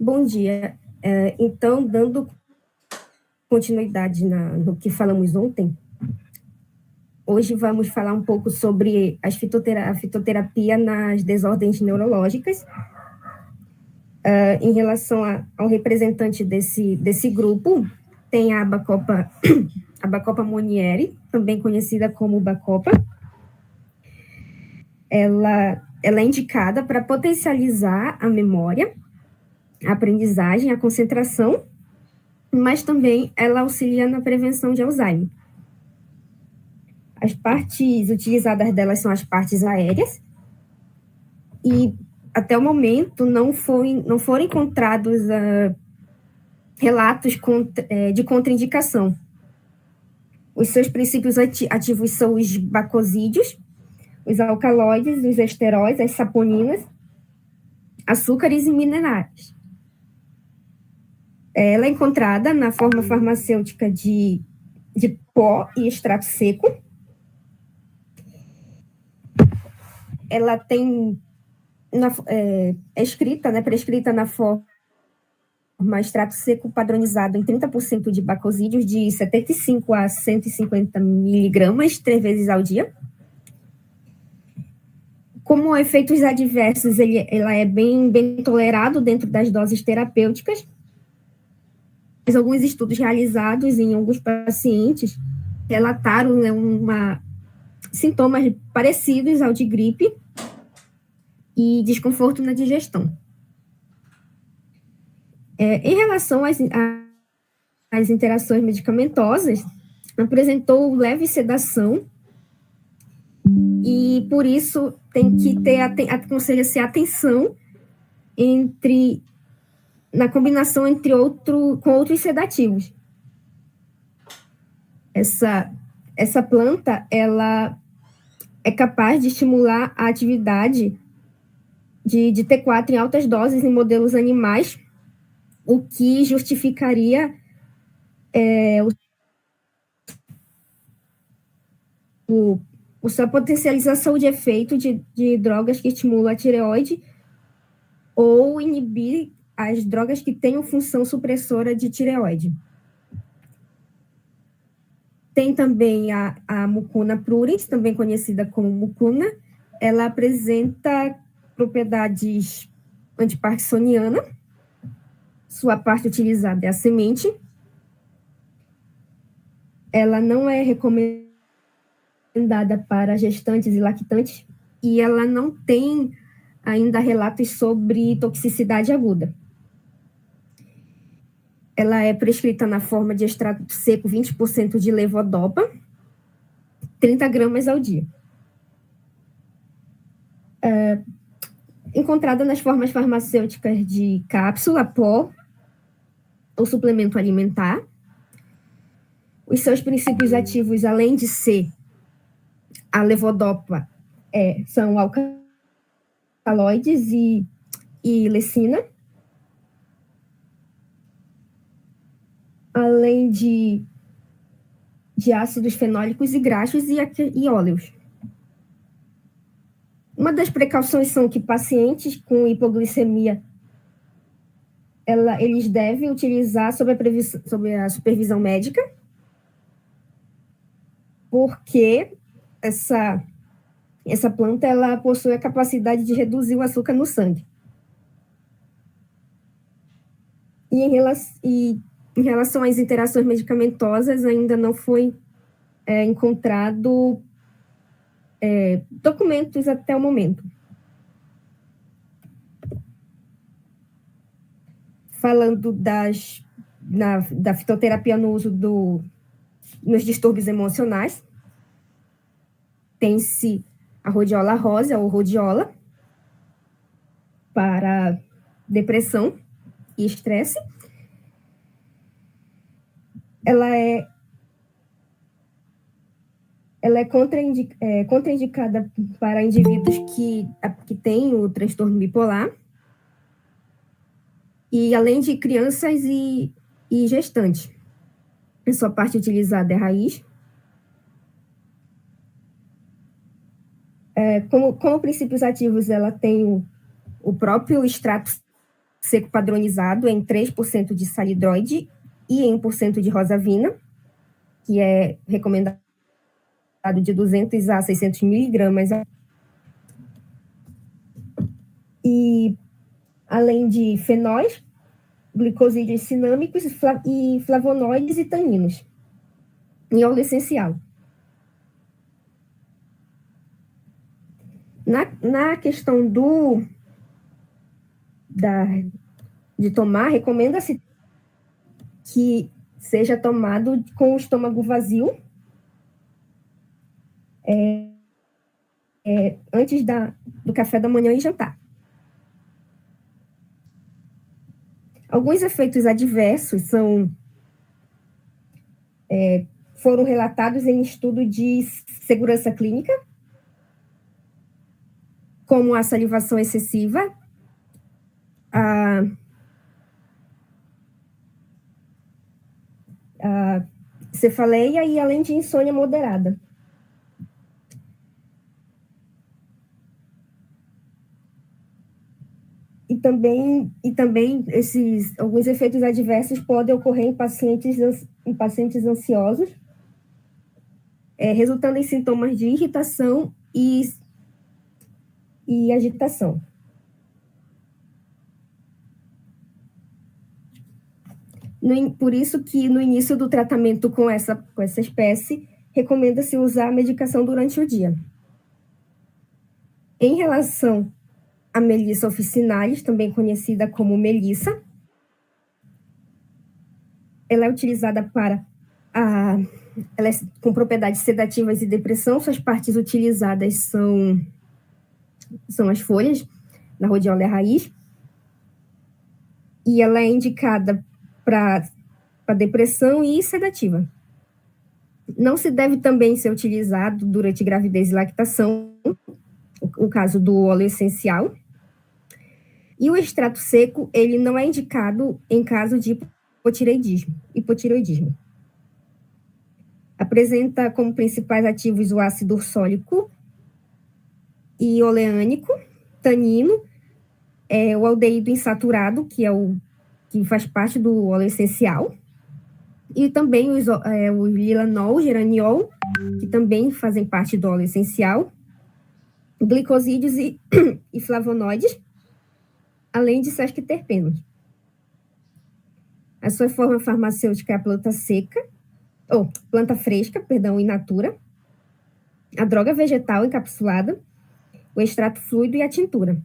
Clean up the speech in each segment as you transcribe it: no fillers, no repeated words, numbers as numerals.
Bom dia. Então, dando continuidade no que falamos ontem, hoje vamos falar um pouco sobre a fitoterapia nas desordens neurológicas. Em relação ao representante desse grupo, tem a Bacopa Monnieri, também conhecida como Bacopa. Ela é indicada para potencializar a memória, a aprendizagem, a concentração, mas também ela auxilia na prevenção de Alzheimer. As partes utilizadas delas são as partes aéreas, e até o momento não foram encontrados relatos de contraindicação. Os seus princípios ativos são os bacosídeos, os alcaloides, os esteróis, as saponinas, açúcares e minerais. Ela é encontrada na forma farmacêutica de pó e extrato seco. Ela é prescrita na forma extrato seco padronizado em 30% de bacosídeos, de 75 a 150 miligramas, 3 vezes ao dia. Como efeitos adversos, ela é bem tolerado dentro das doses terapêuticas. Mas alguns estudos realizados em alguns pacientes relataram sintomas parecidos ao de gripe e desconforto na digestão. Em relação às interações medicamentosas, apresentou leve sedação e, por isso, tem que ter aconselha-se atenção na combinação com outros sedativos. Essa planta, ela é capaz de estimular a atividade de T4 em altas doses em modelos animais, o que justificaria sua potencialização de efeito de drogas que estimulam a tireoide ou inibir as drogas que tenham função supressora de tireoide. Tem também a mucuna pruriens, também conhecida como mucuna. Ela apresenta propriedades antiparkinsonianas. Sua parte utilizada é a semente. Ela não é recomendada para gestantes e lactantes, e ela não tem ainda relatos sobre toxicidade aguda. Ela é prescrita na forma de extrato seco, 20% de levodopa, 30 gramas ao dia. Encontrada nas formas farmacêuticas de cápsula, pó ou suplemento alimentar. Os seus princípios ativos, além de ser a levodopa, são alcaloides e lecina, além de ácidos fenólicos e graxos e óleos. Uma das precauções são que pacientes com hipoglicemia, eles devem utilizar sob a supervisão médica, porque essa planta, ela possui a capacidade de reduzir o açúcar no sangue. E em relação às interações medicamentosas, ainda não foi encontrado documentos até o momento. Falando da fitoterapia no uso nos distúrbios emocionais, tem-se a rhodiola rosa ou rhodiola para depressão e estresse. Ela é contraindicada para indivíduos que têm o transtorno bipolar, e além de crianças e gestantes. A sua parte utilizada é a raiz. Como princípios ativos, ela tem o próprio extrato seco padronizado em 3% de salidroide e em 1% de rosavina, que é recomendado de 200 a 600 miligramas. E além de fenóis, glicosídeos cinâmicos e flavonoides e taninos, em óleo essencial. Na questão de tomar, recomenda-se que seja tomado com o estômago vazio, antes do café da manhã e jantar. Alguns efeitos adversos foram relatados em estudo de segurança clínica, como a salivação excessiva, a cefaleia e além de insônia moderada. E também alguns efeitos adversos podem ocorrer em pacientes ansiosos, resultando em sintomas de irritação e agitação. Por isso que no início do tratamento com essa espécie, recomenda-se usar a medicação durante o dia. Em relação a Melissa officinalis, também conhecida como melissa, ela é utilizada ela é com propriedades sedativas e depressão. Suas partes utilizadas são as folhas, na rhodiola e a raiz, e ela é indicada para depressão e sedativa. Não se deve também ser utilizado durante gravidez e lactação, o caso do óleo essencial. E o extrato seco, ele não é indicado em caso de hipotireoidismo. Apresenta como principais ativos o ácido ursólico e oleânico, tanino, o aldeído insaturado, que faz parte do óleo essencial, e também o lilanol, geraniol, que também fazem parte do óleo essencial, glicosídeos e flavonoides, além de sesquiterpenos. A sua forma farmacêutica é a planta fresca, in natura, a droga vegetal encapsulada, o extrato fluido e a tintura.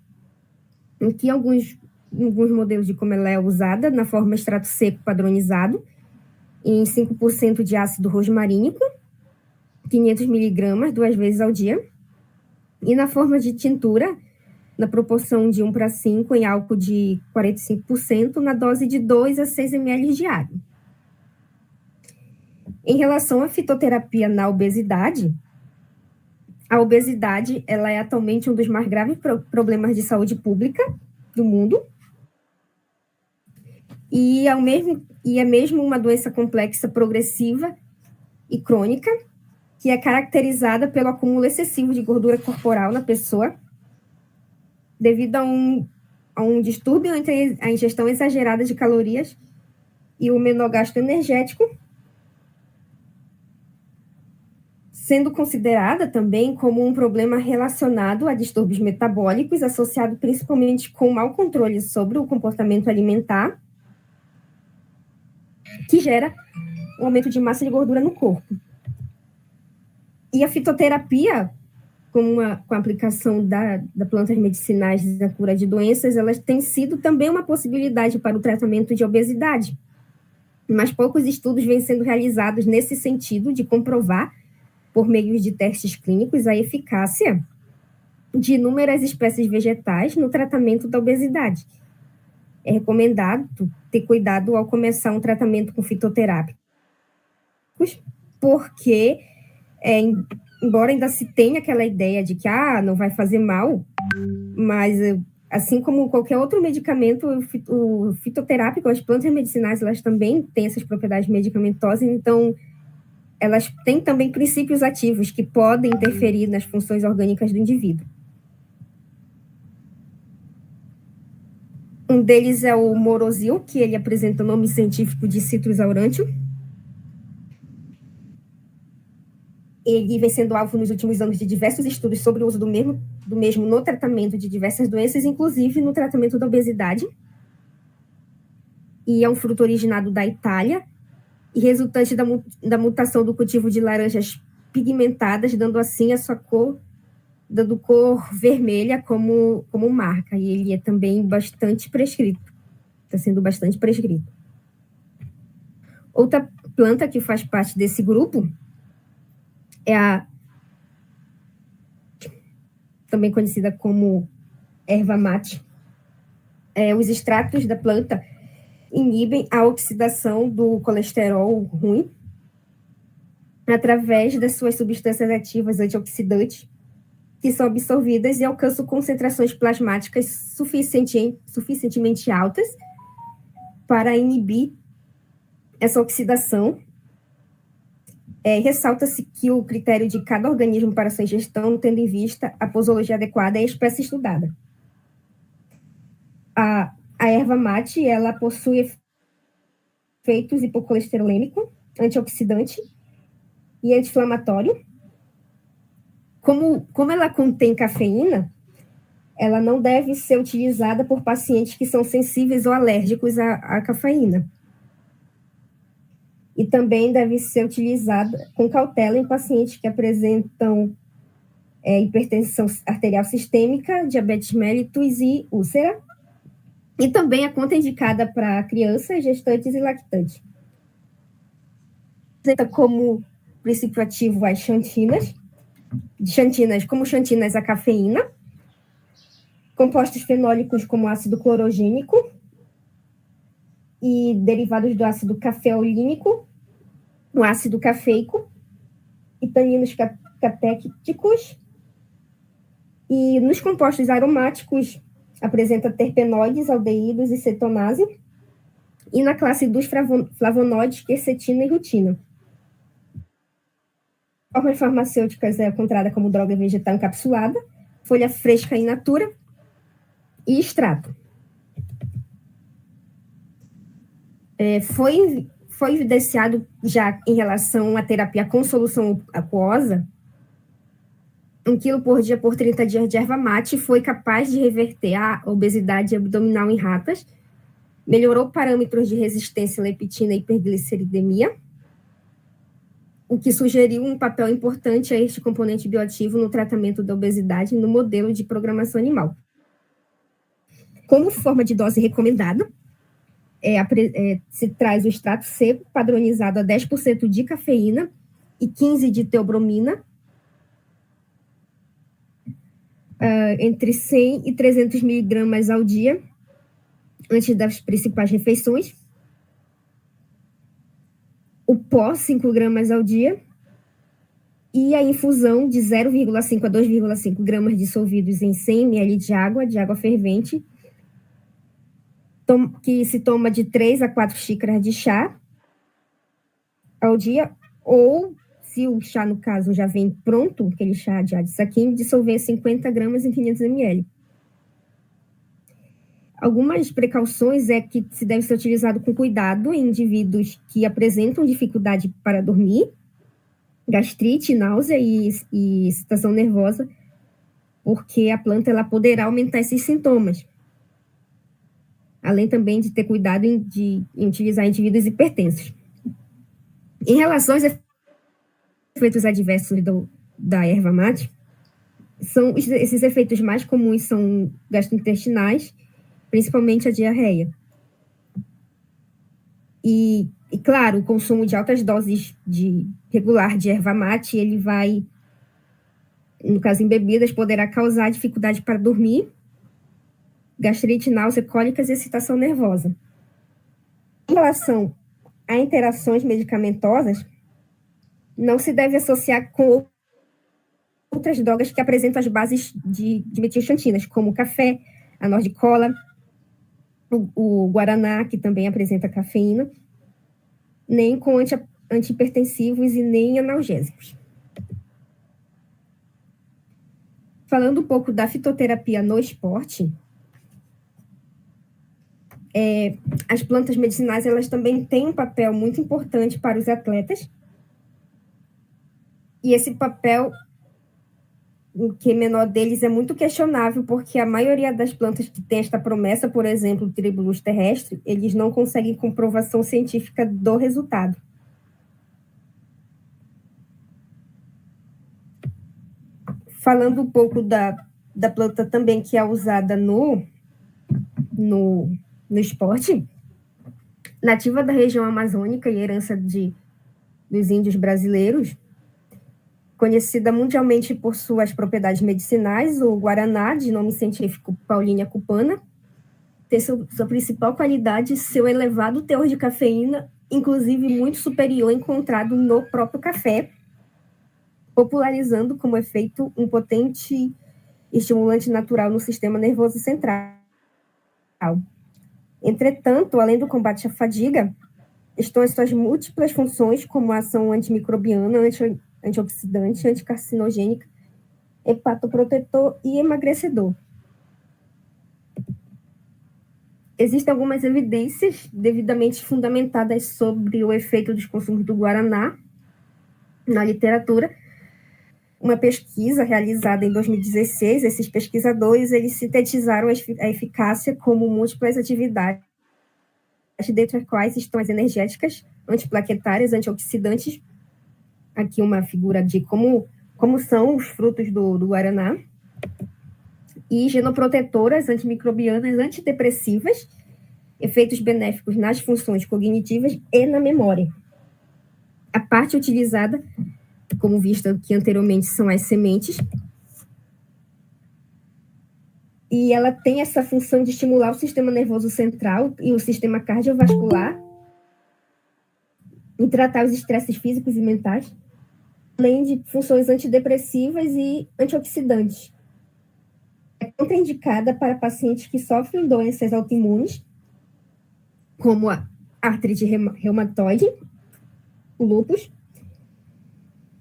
Aqui alguns modelos de como ela é usada na forma extrato seco padronizado, em 5% de ácido rosmarínico, 500 miligramas, 2 vezes ao dia, e na forma de tintura, na proporção de 1:5 em álcool de 45%, na dose de 2 a 6 ml diário. Em relação à fitoterapia na obesidade, a obesidade ela é atualmente um dos mais graves problemas de saúde pública do mundo, e é mesmo uma doença complexa, progressiva e crônica, que é caracterizada pelo acúmulo excessivo de gordura corporal na pessoa, devido a um distúrbio entre a ingestão exagerada de calorias e o menor gasto energético, sendo considerada também como um problema relacionado a distúrbios metabólicos, associado principalmente com mau controle sobre o comportamento alimentar, que gera um aumento de massa de gordura no corpo. E a fitoterapia, com a aplicação da plantas medicinais na cura de doenças, elas têm sido também uma possibilidade para o tratamento de obesidade. Mas poucos estudos vêm sendo realizados nesse sentido de comprovar, por meio de testes clínicos, a eficácia de inúmeras espécies vegetais no tratamento da obesidade. É recomendado ter cuidado ao começar um tratamento com fitoterápicos, porque, embora ainda se tenha aquela ideia de que não vai fazer mal, mas assim como qualquer outro medicamento, o fitoterápico, as plantas medicinais, elas também têm essas propriedades medicamentosas, então elas têm também princípios ativos que podem interferir nas funções orgânicas do indivíduo. Um deles é o morosil, que ele apresenta o nome científico de Citrus aurantium. Ele vem sendo alvo nos últimos anos de diversos estudos sobre o uso do mesmo no tratamento de diversas doenças, inclusive no tratamento da obesidade. E é um fruto originado da Itália e resultante da mutação do cultivo de laranjas pigmentadas, dando assim a sua cor, dando cor vermelha como marca. E ele é também bastante prescrito. Está sendo bastante prescrito. Outra planta que faz parte desse grupo é a também conhecida como erva mate. Os extratos da planta inibem a oxidação do colesterol ruim através das suas substâncias ativas antioxidantes, que são absorvidas e alcançam concentrações plasmáticas suficientemente altas para inibir essa oxidação. Ressalta-se que o critério de cada organismo para sua ingestão, tendo em vista a posologia adequada e a espécie estudada. A erva mate, ela possui efeitos hipocolesterolêmico, antioxidante e anti-inflamatório. Como ela contém cafeína, ela não deve ser utilizada por pacientes que são sensíveis ou alérgicos à cafeína. E também deve ser utilizada com cautela em pacientes que apresentam hipertensão arterial sistêmica, diabetes mellitus e úlcera. E também é contraindicada para crianças, gestantes e lactantes. Apresenta como princípio ativo as xantinas, como xantinas a cafeína, compostos fenólicos como ácido clorogênico e derivados do ácido cafeolínico, o ácido cafeico e taninos catéquicos. E nos compostos aromáticos apresenta terpenoides, aldeídos e cetonase, e na classe dos flavonoides, quercetina e rutina. Formas farmacêuticas é encontrada como droga vegetal encapsulada, folha fresca in natura e extrato. Foi evidenciado já em relação à terapia com solução aquosa, 1 quilo por dia por 30 dias de erva mate foi capaz de reverter a obesidade abdominal em ratas, melhorou parâmetros de resistência à leptina e hipergliceridemia, o que sugeriu um papel importante a este componente bioativo no tratamento da obesidade no modelo de programação animal. Como forma de dose recomendada, se traz o extrato seco, padronizado a 10% de cafeína e 15% de teobromina, entre 100 e 300 miligramas ao dia, antes das principais refeições. O pó, 5 gramas ao dia. E a infusão de 0,5 a 2,5 gramas dissolvidos em 100 ml de água fervente, que se toma de 3 a 4 xícaras de chá ao dia, ou, se o chá, no caso, já vem pronto, aquele chá de saquinho, dissolver 50 gramas em 500 ml. Algumas precauções é que se deve ser utilizado com cuidado em indivíduos que apresentam dificuldade para dormir, gastrite, náusea e excitação nervosa, porque a planta ela poderá aumentar esses sintomas. Além também de ter cuidado em utilizar indivíduos hipertensos. Em relação aos efeitos adversos da erva mate, esses efeitos mais comuns são gastrointestinais, principalmente a diarreia. E claro, o consumo de altas doses regular de erva mate, ele vai, no caso em bebidas, poderá causar dificuldade para dormir, gastrite, náusea, cólicas e excitação nervosa. Em relação a interações medicamentosas, não se deve associar com outras drogas que apresentam as bases de metilxantinas, como o café, a nordicola, o guaraná, que também apresenta cafeína, nem com antihipertensivos e nem analgésicos. Falando um pouco da fitoterapia no esporte, as plantas medicinais, elas também têm um papel muito importante para os atletas. E esse papel, o que é menor deles, é muito questionável, porque a maioria das plantas que tem esta promessa, por exemplo, o tribulus terrestre, eles não conseguem comprovação científica do resultado. Falando um pouco da planta também que é usada no esporte, nativa da região amazônica e herança dos índios brasileiros, conhecida mundialmente por suas propriedades medicinais, o guaraná, de nome científico Paulínia cupana, tem sua principal qualidade seu elevado teor de cafeína, inclusive muito superior encontrado no próprio café, popularizando como efeito um potente estimulante natural no sistema nervoso central. Entretanto, além do combate à fadiga, estão as suas múltiplas funções, como a ação antimicrobiana, antioxidante, anticarcinogênica, hepatoprotetor e emagrecedor. Existem algumas evidências devidamente fundamentadas sobre o efeito dos consumos do guaraná na literatura. Uma pesquisa realizada em 2016, esses pesquisadores eles sintetizaram a eficácia como múltiplas atividades, dentre as quais estão as energéticas, antiplaquetárias, antioxidantes. Aqui uma figura de como são os frutos do guaraná. E genoprotetoras, antimicrobianas, antidepressivas, efeitos benéficos nas funções cognitivas e na memória. A parte utilizada, como vista aqui anteriormente, são as sementes. E ela tem essa função de estimular o sistema nervoso central e o sistema cardiovascular e tratar os estresses físicos e mentais, além de funções antidepressivas e antioxidantes. É contraindicada para pacientes que sofrem doenças autoimunes, como a artrite reumatoide, o lúpus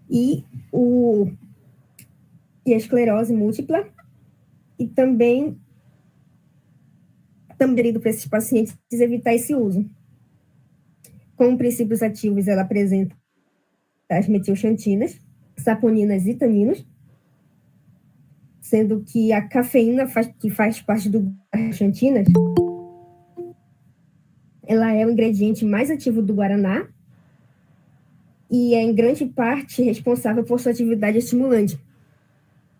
e a esclerose múltipla, e também para esses pacientes evitar esse uso. Como princípios ativos, ela apresenta as metilxantinas, saponinas e taninos, sendo que a cafeína, que faz parte do xantinas, ela é o ingrediente mais ativo do guaraná e é, em grande parte, responsável por sua atividade estimulante.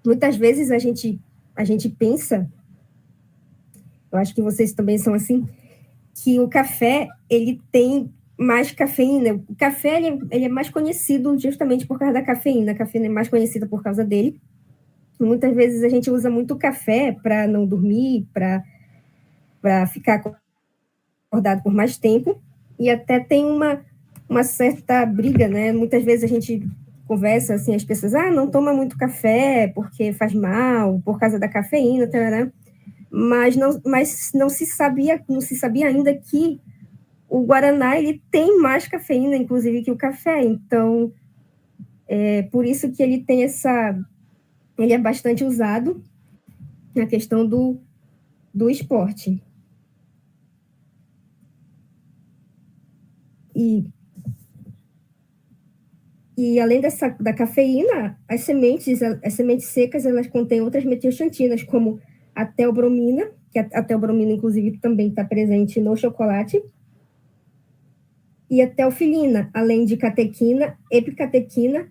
Muitas vezes a gente pensa, eu acho que vocês também são assim, que o café, ele tem mais cafeína. O café, ele é mais conhecido justamente por causa da cafeína. A cafeína é mais conhecida por causa dele. Muitas vezes a gente usa muito café para não dormir, para ficar acordado por mais tempo, e até tem uma certa briga, né? Muitas vezes a gente conversa, assim, as pessoas, não toma muito café porque faz mal, por causa da cafeína, tarará. Mas não se sabia ainda que o guaraná, ele tem mais cafeína, inclusive, que o café. Então, é por isso que ele tem ele é bastante usado na questão do esporte. E além da cafeína, as sementes secas, elas contêm outras metilxantinas, como a teobromina, que a teobromina, inclusive, também está presente no chocolate, e a teofilina, além de catequina, epicatequina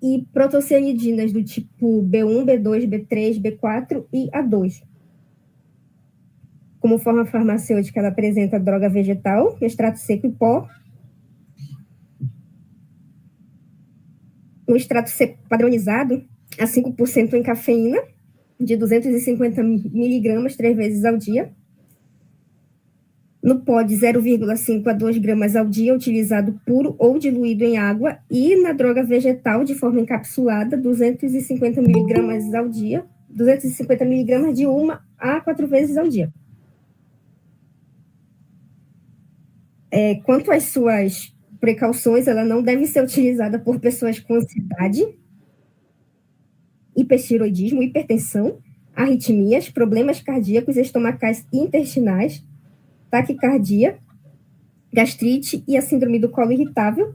e protocianidinas do tipo B1, B2, B3, B4 e A2. Como forma farmacêutica, ela apresenta droga vegetal, extrato seco e pó, um extrato seco padronizado a 5% em cafeína, de 250 miligramas 3 vezes ao dia. No pó, de 0,5 a 2 gramas ao dia, utilizado puro ou diluído em água. E na droga vegetal, de forma encapsulada, 250 miligramas ao dia, 250 miligramas de 1 a 4 vezes ao dia. Quanto às suas precauções, ela não deve ser utilizada por pessoas com ansiedade, hipertiroidismo, hipertensão, arritmias, problemas cardíacos, estomacais e intestinais, taquicardia, gastrite e a síndrome do colo irritável.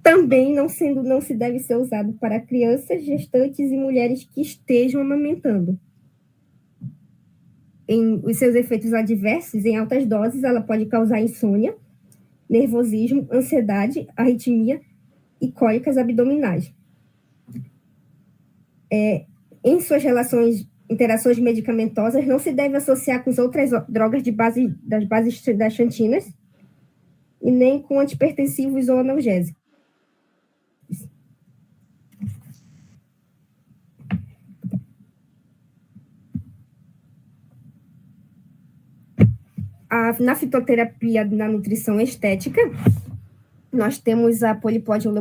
Também não se deve ser usado para crianças, gestantes e mulheres que estejam amamentando. Em os seus efeitos adversos, em altas doses, ela pode causar insônia, nervosismo, ansiedade, arritmia e cólicas abdominais. Em suas interações medicamentosas, não se deve associar com as outras drogas das bases das xantinas e nem com antipertensivos ou analgésicos. Na fitoterapia na nutrição estética, nós temos a Polypodium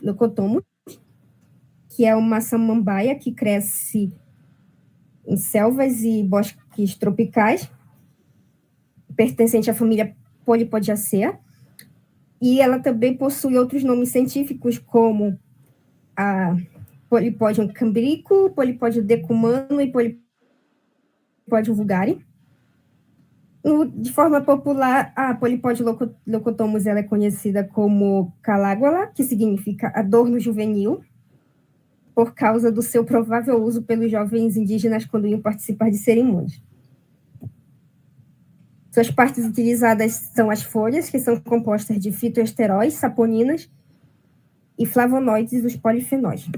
leucotomus, que é uma samambaia que cresce em selvas e bosques tropicais, pertencente à família Polypodiaceae, e ela também possui outros nomes científicos, como a Polypodium cambrico, Polypodium decumano e Polypodium vulgare. De forma popular, a Polypodium leucotomus ela é conhecida como caláguala, que significa adorno juvenil, por causa do seu provável uso pelos jovens indígenas quando iam participar de cerimônias. Suas partes utilizadas são as folhas, que são compostas de fitoesteróis, saponinas e flavonoides, os polifenóis.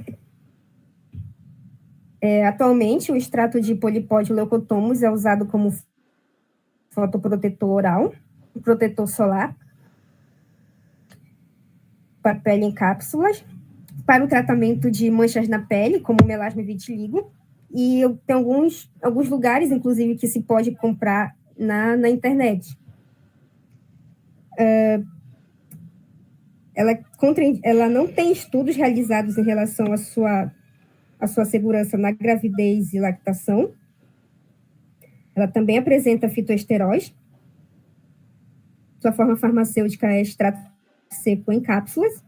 Atualmente, o extrato de Polypodium leucotomus é usado como fotoprotetor oral, protetor solar, para pele em cápsulas, para o tratamento de manchas na pele, como melasma e vitiligo, e tem alguns lugares, inclusive, que se pode comprar na internet. Ela não tem estudos realizados em relação à sua segurança na gravidez e lactação. Ela também apresenta fitoesteróis. Sua forma farmacêutica é extrato seco em cápsulas.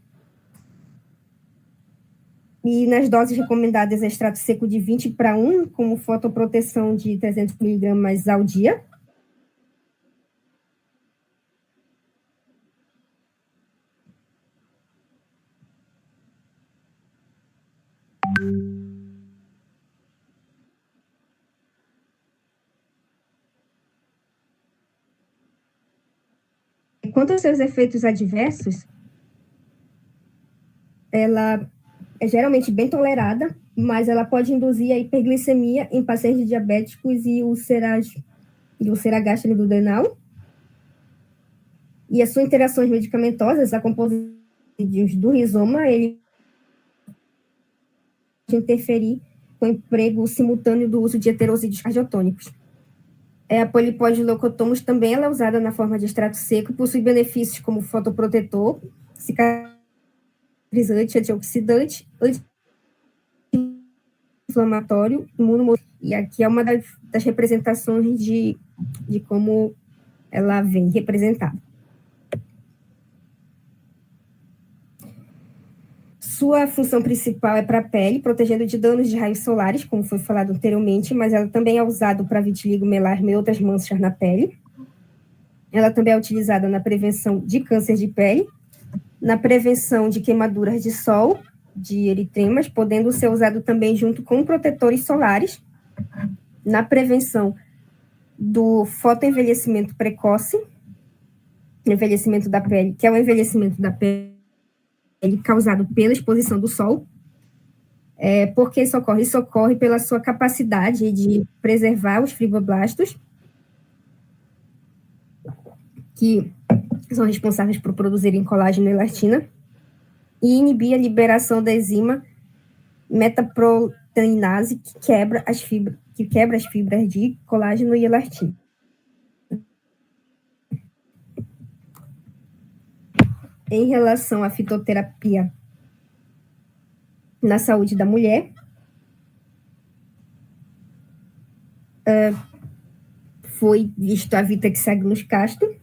E nas doses recomendadas é extrato seco de 20:1, como fotoproteção de 300 miligramas ao dia. Quanto aos seus efeitos adversos, ela é geralmente bem tolerada, mas ela pode induzir a hiperglicemia em pacientes diabéticos e úlcera gastroduodenal. E as suas interações medicamentosas, a composição do rizoma, ele pode interferir com o emprego simultâneo do uso de heterosídeos cardiotônicos. A Polypodium leucotomus também ela é usada na forma de extrato seco, possui benefícios como fotoprotetor, cicatrizante, antioxidante, anti-inflamatório, imunomodulador. E aqui é uma das representações de como ela vem representada. Sua função principal é para a pele, protegendo de danos de raios solares, como foi falado anteriormente, mas ela também é usada para vitiligo, melasma e outras manchas na pele. Ela também é utilizada na prevenção de câncer de pele, na prevenção de queimaduras de sol, de eritremas, podendo ser usado também junto com protetores solares, na prevenção do fotoenvelhecimento precoce, envelhecimento da pele, que é o envelhecimento da pele causado pela exposição do sol. Por que isso ocorre? Isso ocorre pela sua capacidade de preservar os fibroblastos, que são responsáveis por produzirem colágeno e elastina, e inibir a liberação da enzima metaproteinase, que quebra as fibras de colágeno e elastina. Em relação à fitoterapia na saúde da mulher, foi visto a Vitex casto,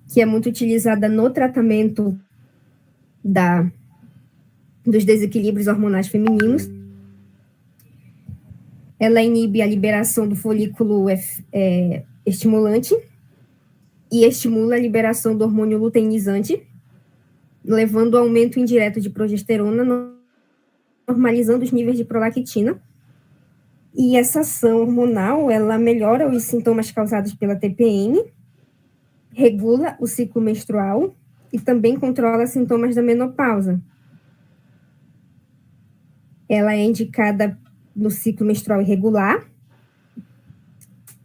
que é muito utilizada no tratamento dos desequilíbrios hormonais femininos. ela inibe a liberação do folículo estimulante e estimula a liberação do hormônio luteinizante, levando ao aumento indireto de progesterona, normalizando os níveis de prolactina. E essa ação hormonal, ela melhora os sintomas causados pela TPM, regula o ciclo menstrual e também controla sintomas da menopausa. Ela é indicada no ciclo menstrual irregular,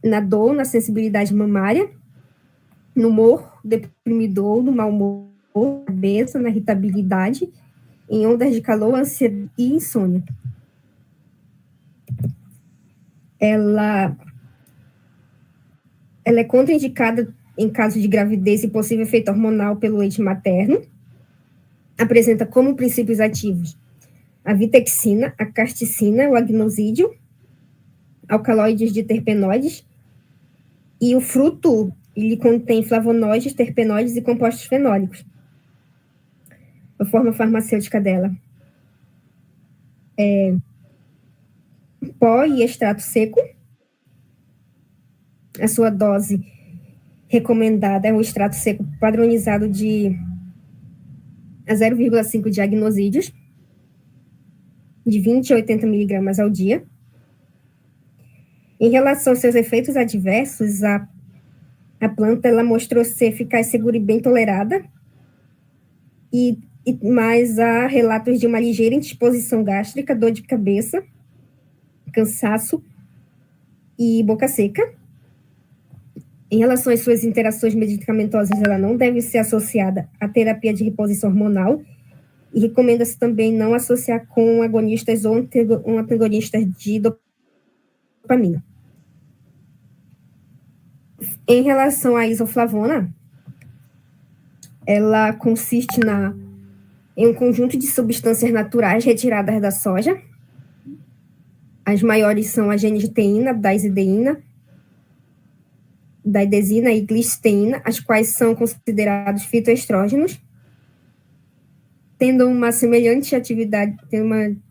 na dor, na sensibilidade mamária, no humor deprimidor, no mau humor, na cabeça, na irritabilidade, em ondas de calor, ansiedade e insônia. Ela é contraindicada em caso de gravidez e possível efeito hormonal pelo leite materno. Apresenta como princípios ativos a vitexina, a carticina, o agnosídeo, alcaloides de terpenoides, e o fruto, ele contém flavonoides, terpenoides e compostos fenólicos. A forma farmacêutica dela é pó e extrato seco. A sua dose recomendada é o extrato seco padronizado a 0,5 de agnosídeos, de 20 a 80 miligramas ao dia. Em relação aos seus efeitos adversos, a planta ela mostrou ser eficaz, segura e bem tolerada, mas há relatos de uma ligeira indisposição gástrica, dor de cabeça, cansaço e boca seca. Em relação às suas interações medicamentosas, ela não deve ser associada à terapia de reposição hormonal e recomenda-se também não associar com agonistas ou antagonistas de dopamina. Em relação à isoflavona, ela consiste em um conjunto de substâncias naturais retiradas da soja. As maiores são a genisteína, daisideína, daidesina e glisteína, as quais são considerados fitoestrógenos, tendo uma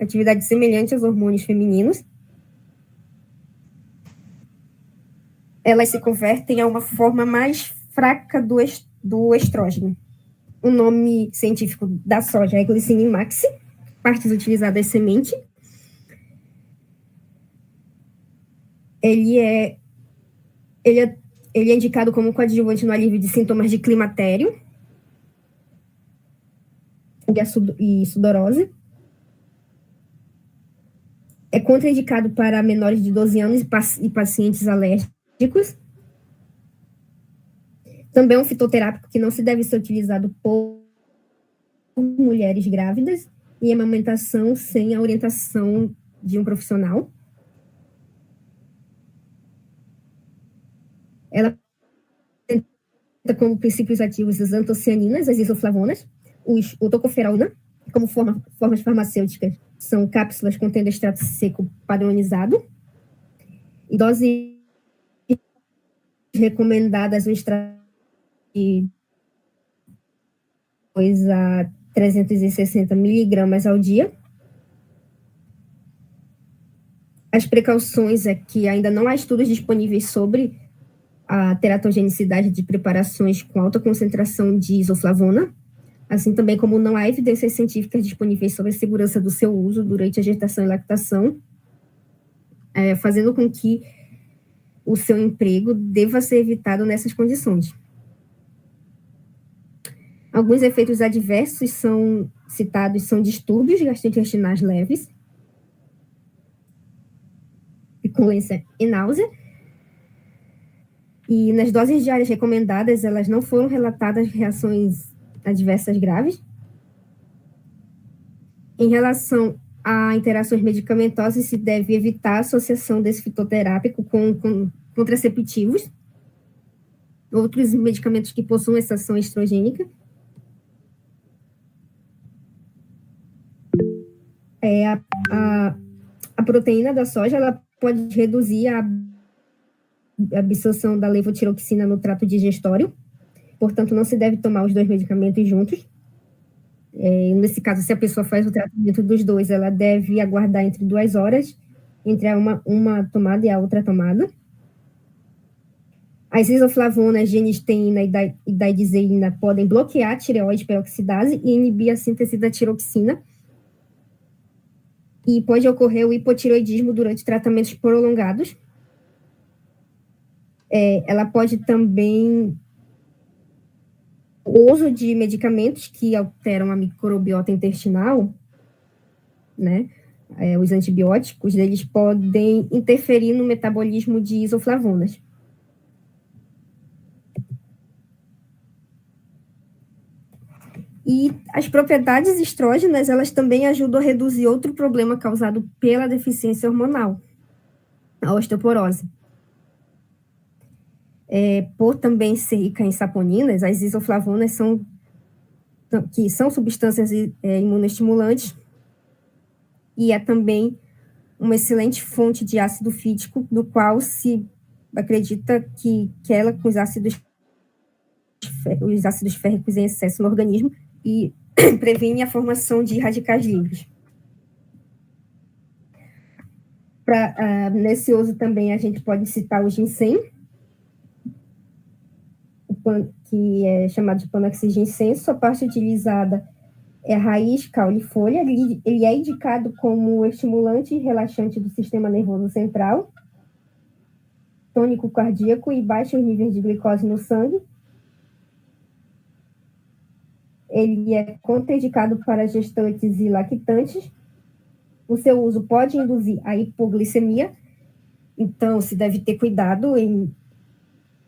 atividade semelhante aos hormônios femininos. Elas se convertem a uma forma mais fraca do estrógeno. O nome científico da soja é Glycine maxi, partes utilizadas semente. Ele é indicado como coadjuvante no alívio de sintomas de climatério e sudorose. É contraindicado para menores de 12 anos e pacientes alérgicos. Também é um fitoterápico que não se deve ser utilizado por mulheres grávidas e amamentação sem a orientação de um profissional. Ela tem como princípios ativos as antocianinas, as isoflavonas, o tocoferolina, como formas farmacêuticas, são cápsulas contendo extrato seco padronizado, e doses recomendadas o extrato de 2 a 360 miligramas ao dia. As precauções é que ainda não há estudos disponíveis sobre a teratogenicidade de preparações com alta concentração de isoflavona, assim também como não há evidências científicas disponíveis sobre a segurança do seu uso durante a gestação e lactação, fazendo com que o seu emprego deva ser evitado nessas condições. Alguns efeitos adversos são distúrbios gastrointestinais leves, picância e náusea. E nas doses diárias recomendadas, elas não foram relatadas reações adversas graves. Em relação a interações medicamentosas, se deve evitar a associação desse fitoterápico com contraceptivos, outros medicamentos que possuem essa ação estrogênica. A proteína da soja ela pode reduzir a absorção da levotiroxina no trato digestório, portanto, não se deve tomar os dois medicamentos juntos. Nesse caso, se a pessoa faz o tratamento dos dois, ela deve aguardar entre 2 horas entre uma tomada e a outra tomada. As isoflavonas, genisteína e daidzeína podem bloquear a tireoide peroxidase e inibir a síntese da tiroxina. E pode ocorrer o hipotireoidismo durante tratamentos prolongados. Ela pode também... O uso de medicamentos que alteram a microbiota intestinal, né? Os antibióticos, eles podem interferir no metabolismo de isoflavonas. E as propriedades estrógenas, elas também ajudam a reduzir outro problema causado pela deficiência hormonal, a osteoporose. Por também ser rica em saponinas, as isoflavonas são substâncias imunoestimulantes e é também uma excelente fonte de ácido fítico, do qual se acredita que ela, com os ácidos férricos em excesso no organismo, e previne a formação de radicais livres. Nesse uso também a gente pode citar o ginseng, que é chamado de Panax ginseng. Sua parte utilizada é a raiz, caule e folha. Ele é indicado como estimulante e relaxante do sistema nervoso central, tônico cardíaco e baixo nível de glicose no sangue. Ele é contraindicado para gestantes e lactantes. O seu uso pode induzir a hipoglicemia, então se deve ter cuidado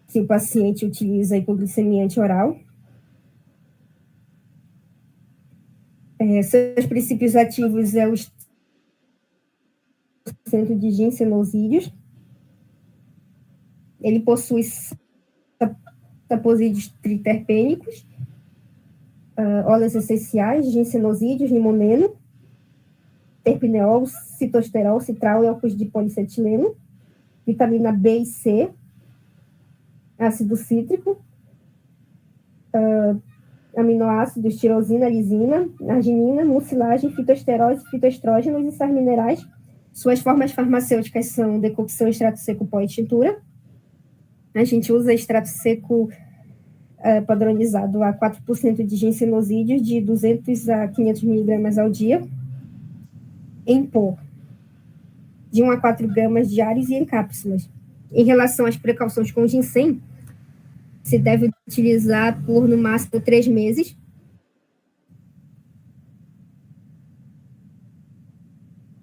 se o paciente utiliza hipoglicemia antioral. Seus princípios ativos é o centro de ginsenosídeos. Ele possui saposídeos triterpênicos, óleos essenciais, ginsenosídeos, limoneno, terpineol, citosterol, citral e álcool de policetileno, vitamina B e C, ácido cítrico, aminoácidos, tirosina, lisina, arginina, mucilagem, fitoesteróis, fitoestrógenos e sais minerais. Suas formas farmacêuticas são decocção, extrato seco, pó e tintura. A gente usa extrato seco padronizado a 4% de ginsenosídeos, de 200 a 500 miligramas ao dia, em pó, de 1 a 4 gramas diários e em cápsulas. Em relação às precauções com ginseng, se deve utilizar por, no máximo, 3 meses.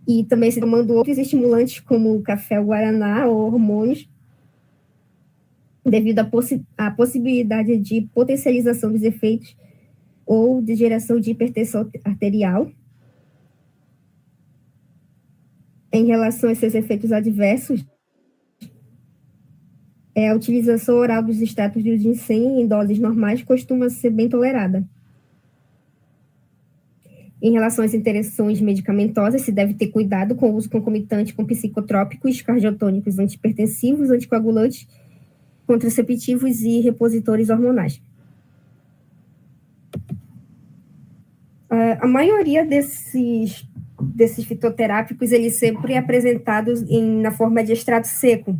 E também se tomando outros estimulantes, como o café, o guaraná ou hormônios, devido à possibilidade de potencialização dos efeitos ou de geração de hipertensão arterial. Em relação a seus efeitos adversos, a utilização oral dos extratos de ginseng em doses normais costuma ser bem tolerada. Em relação às interações medicamentosas, se deve ter cuidado com o uso concomitante com psicotrópicos, cardiotônicos, antihipertensivos, anticoagulantes, contraceptivos e repositores hormonais. A maioria desses fitoterápicos, eles sempre apresentados na forma de extrato seco.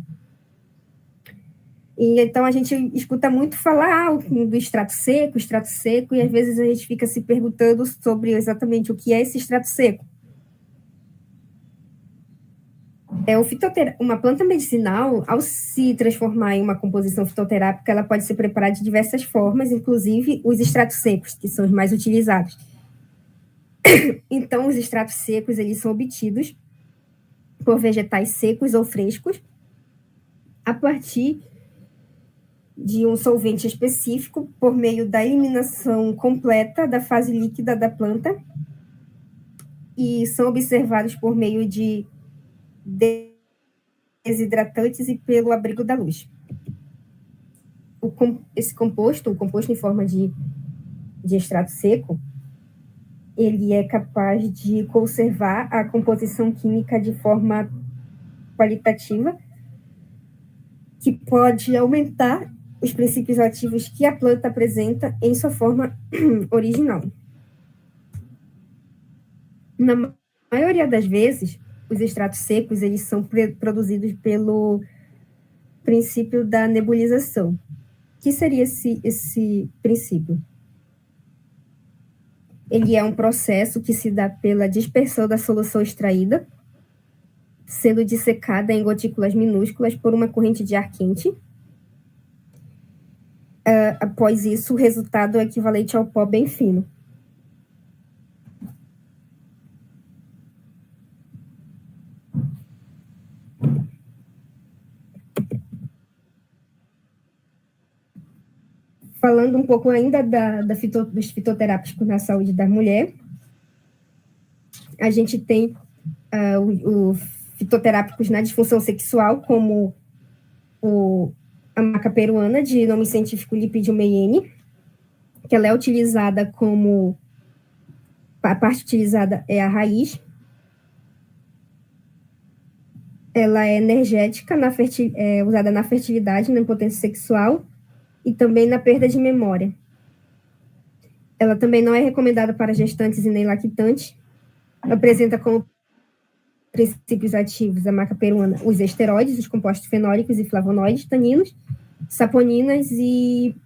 E então a gente escuta muito falar do extrato seco, e às vezes a gente fica se perguntando sobre exatamente o que é esse extrato seco. Uma planta medicinal, ao se transformar em uma composição fitoterápica, ela pode ser preparada de diversas formas, inclusive os extratos secos, que são os mais utilizados. Então, os extratos secos, eles são obtidos por vegetais secos ou frescos, a partir de um solvente específico, por meio da eliminação completa da fase líquida da planta, e são observados por meio de desidratantes e pelo abrigo da luz. Esse composto, o composto em forma de extrato seco, ele é capaz de conservar a composição química de forma qualitativa, que pode aumentar os princípios ativos que a planta apresenta em sua forma original. Na maioria das vezes, os extratos secos, eles são produzidos pelo princípio da nebulização. O que seria esse princípio? Ele é um processo que se dá pela dispersão da solução extraída, sendo dissecada em gotículas minúsculas por uma corrente de ar quente. Após isso, o resultado é equivalente ao pó bem fino. Falando um pouco ainda dos fitoterápicos na saúde da mulher, a gente tem os fitoterápicos na disfunção sexual, como a maca peruana, de nome científico Lipidium meyeni, que ela é utilizada como... A parte utilizada é a raiz. Ela é energética, usada na fertilidade, na impotência sexual, e também na perda de memória. Ela também não é recomendada para gestantes e nem lactantes. Apresenta como princípios ativos a maca peruana os esteroides, os compostos fenólicos e flavonoides, taninos, saponinas e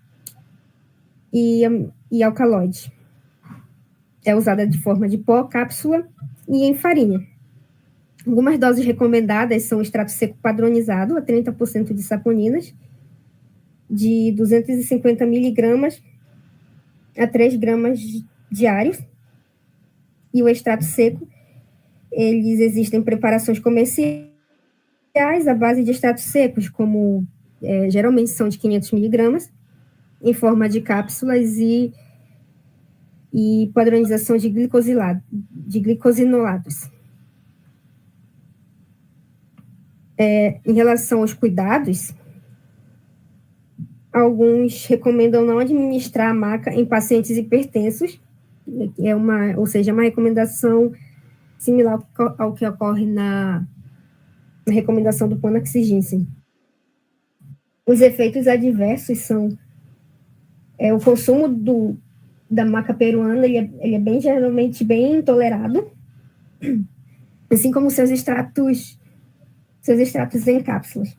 alcaloides. É usada de forma de pó, cápsula e em farinha. Algumas doses recomendadas são extrato seco padronizado, a 30% de saponinas, de 250 miligramas a 3 gramas diários. E o extrato seco, eles existem em preparações comerciais à base de extratos secos, como geralmente são de 500 miligramas, em forma de cápsulas e padronização de glicosinolados. Em relação aos cuidados, alguns recomendam não administrar a maca em pacientes hipertensos, ou seja, uma recomendação similar ao que ocorre na recomendação do Panax-Ginseng. Os efeitos adversos são o consumo da maca peruana, ele é geralmente bem tolerado, assim como seus extratos em cápsulas.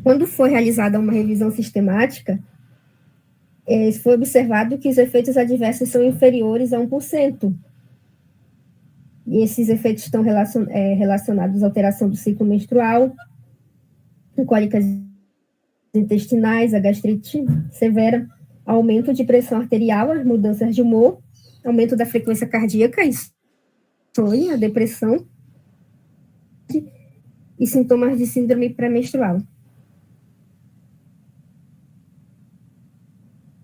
Quando foi realizada uma revisão sistemática, foi observado que os efeitos adversos são inferiores a 1%. E esses efeitos estão relacionados à alteração do ciclo menstrual, cólicas intestinais, a gastrite severa, aumento de pressão arterial, as mudanças de humor, aumento da frequência cardíaca, insônia, a depressão e sintomas de síndrome pré-menstrual.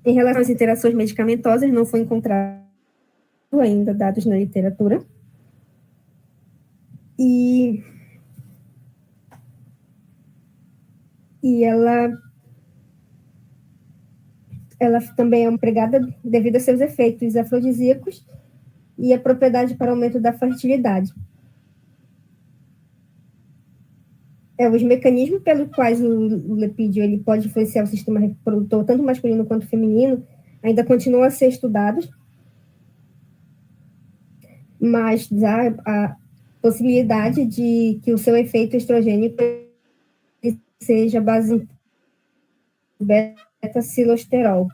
Em relação às interações medicamentosas, não foi encontrado ainda dados na literatura. E ela também é empregada devido a seus efeitos afrodisíacos e a propriedade para aumento da fertilidade. Os mecanismos pelos quais o lepídio ele pode influenciar o sistema reprodutor, tanto masculino quanto feminino, ainda continuam a ser estudados, mas há a possibilidade de que o seu efeito estrogênico seja base beta-cilosterol.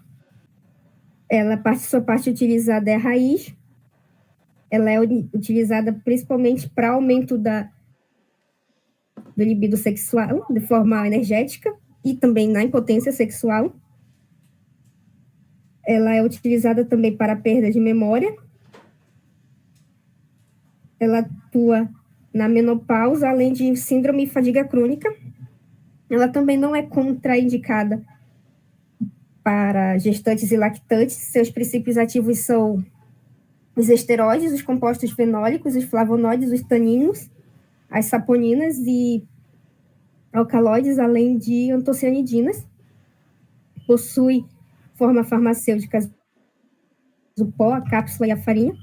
Sua parte utilizada é a raiz. Ela é utilizada principalmente para aumento do libido sexual, de forma energética, e também na impotência sexual. Ela é utilizada também para perda de memória. Ela atua na menopausa, além de síndrome e fadiga crônica. Ela também não é contraindicada para gestantes e lactantes. Seus princípios ativos são os esteroides, os compostos fenólicos, os flavonoides, os taninos, as saponinas e alcaloides, além de antocianidinas. Possui forma farmacêutica do pó, a cápsula e a farinha.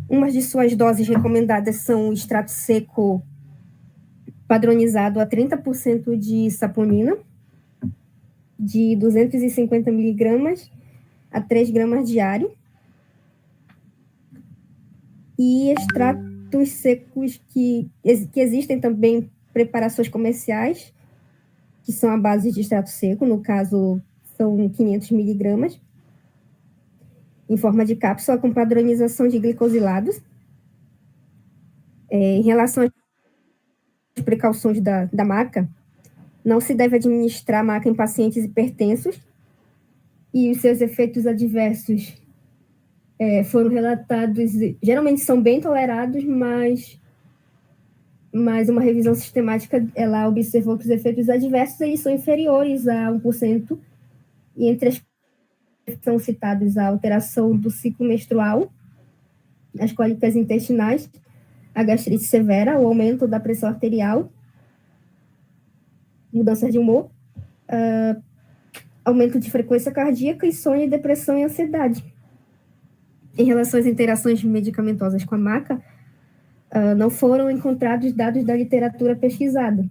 Umas de suas doses recomendadas são o extrato seco padronizado a 30% de saponina, de 250 miligramas a 3 gramas diário, e extrato extratos secos que existem também preparações comerciais, que são a base de extrato seco, no caso, são 500 miligramas, em forma de cápsula, com padronização de glicosilados. Em relação às precauções da maca, não se deve administrar maca em pacientes hipertensos, e os seus efeitos adversos foram relatados, geralmente são bem tolerados, mas uma revisão sistemática, ela observou que os efeitos adversos eles são inferiores a 1%, e entre as que são citados a alteração do ciclo menstrual, as cólicas intestinais, a gastrite severa, o aumento da pressão arterial, mudança de humor, aumento de frequência cardíaca e sonho, depressão e ansiedade. Em relação às interações medicamentosas com a maca, não foram encontrados dados da literatura pesquisada.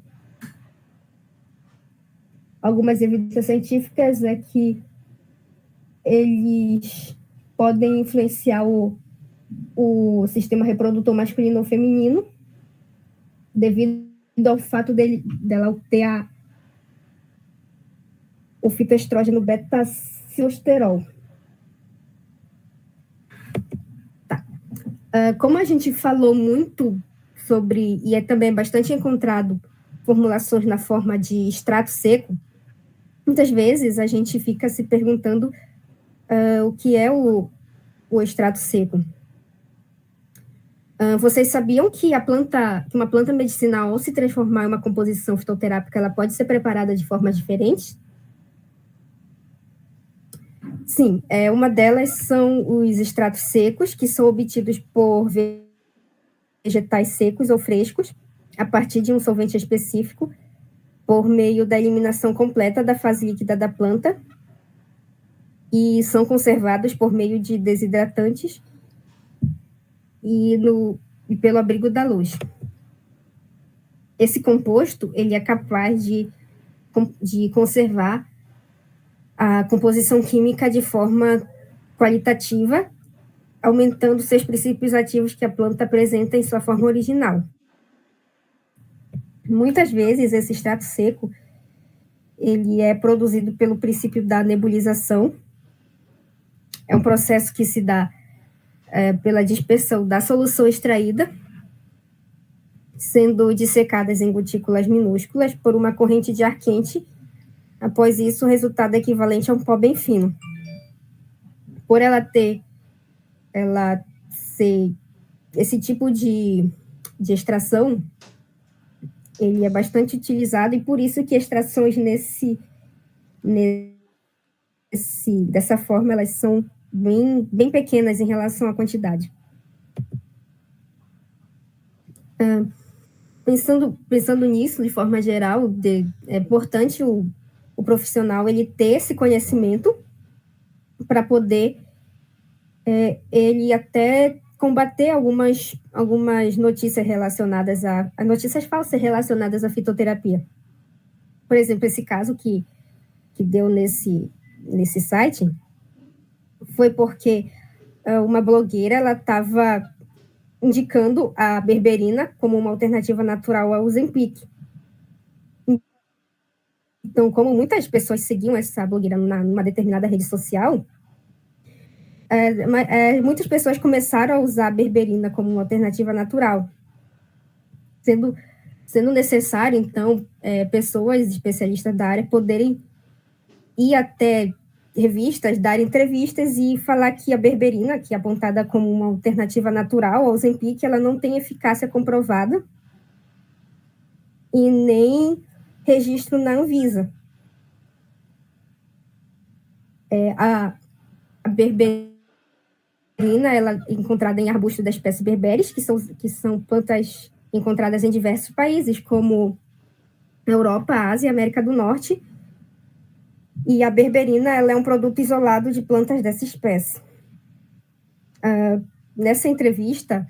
Algumas evidências científicas é que eles podem influenciar o sistema reprodutor masculino ou feminino, devido ao fato dela ter o fitoestrógeno beta-sitosterol. Tá. Como a gente falou muito sobre, e é também bastante encontrado formulações na forma de extrato seco, muitas vezes a gente fica se perguntando o que é o extrato seco. Vocês sabiam que uma planta medicinal, ao se transformar em uma composição fitoterápica, ela pode ser preparada de formas diferentes? Sim, uma delas são os extratos secos, que são obtidos por vegetais secos ou frescos, a partir de um solvente específico, por meio da eliminação completa da fase líquida da planta, e são conservados por meio de desidratantes e pelo abrigo da luz. Esse composto, ele é capaz de conservar a composição química de forma qualitativa, aumentando seus princípios ativos que a planta apresenta em sua forma original. Muitas vezes, esse extrato seco, ele é produzido pelo princípio da nebulização. É um processo que se dá pela dispersão da solução extraída, sendo dissecadas em gotículas minúsculas por uma corrente de ar quente. Após isso, o resultado é equivalente a um pó bem fino. Por ela ser esse tipo de extração, ele é bastante utilizado, e por isso que extrações dessa forma, elas são bem pequenas em relação à quantidade. Pensando nisso, de forma geral, é importante o profissional ele ter esse conhecimento para poder ele até combater algumas notícias relacionadas notícias falsas relacionadas à fitoterapia. Por exemplo, esse caso que deu nesse site foi porque uma blogueira ela estava indicando a berberina como uma alternativa natural ao Ozempic. Então, como muitas pessoas seguiam essa blogueira numa determinada rede social, muitas pessoas começaram a usar a berberina como uma alternativa natural, sendo necessário, então, pessoas especialistas da área poderem ir até revistas, dar entrevistas e falar que a berberina, que é apontada como uma alternativa natural ao Ozempic, ela não tem eficácia comprovada e nem registro na Anvisa. A berberina, ela é encontrada em arbusto da espécie berberis, que são plantas encontradas em diversos países, como Europa, Ásia e América do Norte. E a berberina, ela é um produto isolado de plantas dessa espécie. Nessa entrevista,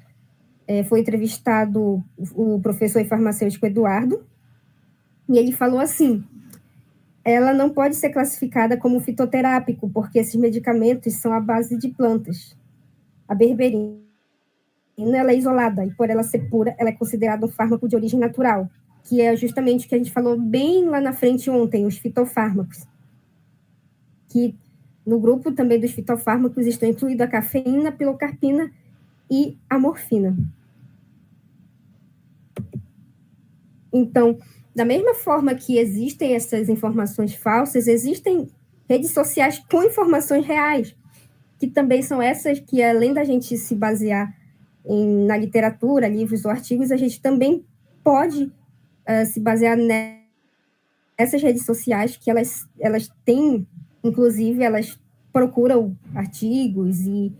foi entrevistado o professor e farmacêutico Eduardo, e ele falou assim: ela não pode ser classificada como fitoterápico, porque esses medicamentos são à base de plantas. A berberina ela é isolada, e por ela ser pura, ela é considerada um fármaco de origem natural, que é justamente o que a gente falou bem lá na frente ontem, os fitofármacos. Que no grupo também dos fitofármacos estão incluídos a cafeína, a pilocarpina e a morfina. Então, da mesma forma que existem essas informações falsas, existem redes sociais com informações reais, que também são essas que, além da gente se basear na literatura, livros ou artigos, a gente também pode se basear nessas redes sociais, que elas têm, inclusive, elas procuram artigos e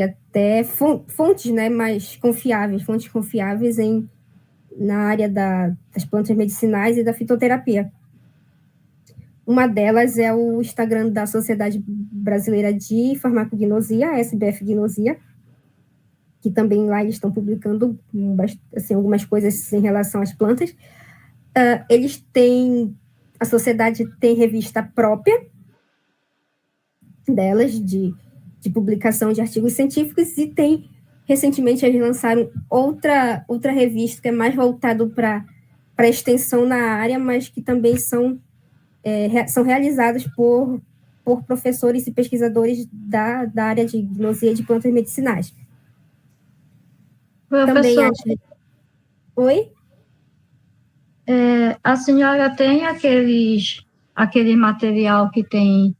até fontes, né, mais confiáveis, fontes confiáveis na área das plantas medicinais e da fitoterapia. Uma delas é o Instagram da Sociedade Brasileira de Farmacognosia, a SBF Gnosia, que também lá eles estão publicando assim, algumas coisas em relação às plantas. Eles têm, a sociedade tem revista própria delas, de publicação de artigos científicos, e tem, recentemente, eles lançaram outra revista que é mais voltado para extensão na área, mas que também são realizadas por professores e pesquisadores da área de gnosia de plantas medicinais. Professor, também Oi? A senhora tem aquele material que tem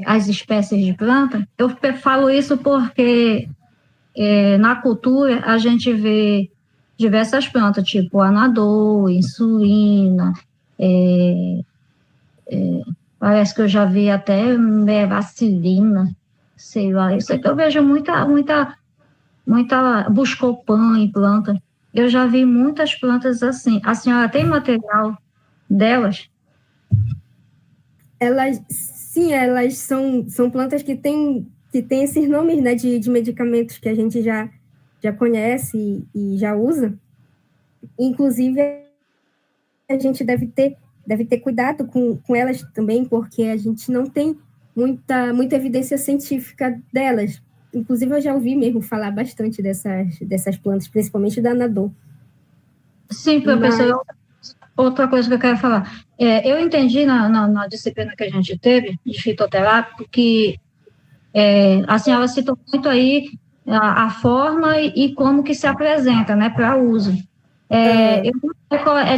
as espécies de planta? Eu falo isso porque na cultura a gente vê diversas plantas, tipo anador, insulina, parece que eu já vi até meracilina, sei lá. Isso aqui eu vejo muita buscopan em planta. Eu já vi muitas plantas assim. A senhora tem material delas? Sim, elas são plantas que têm esses nomes, né, de medicamentos que a gente já conhece e já usa. Inclusive, a gente deve ter cuidado com elas também, porque a gente não tem muita evidência científica delas. Inclusive, eu já ouvi mesmo falar bastante dessas plantas, principalmente da anador. Sim, professor. Outra coisa que eu quero falar. Eu entendi na disciplina que a gente teve, de fitoterápico, que a senhora citou muito aí a forma e como que se apresenta, né, para uso.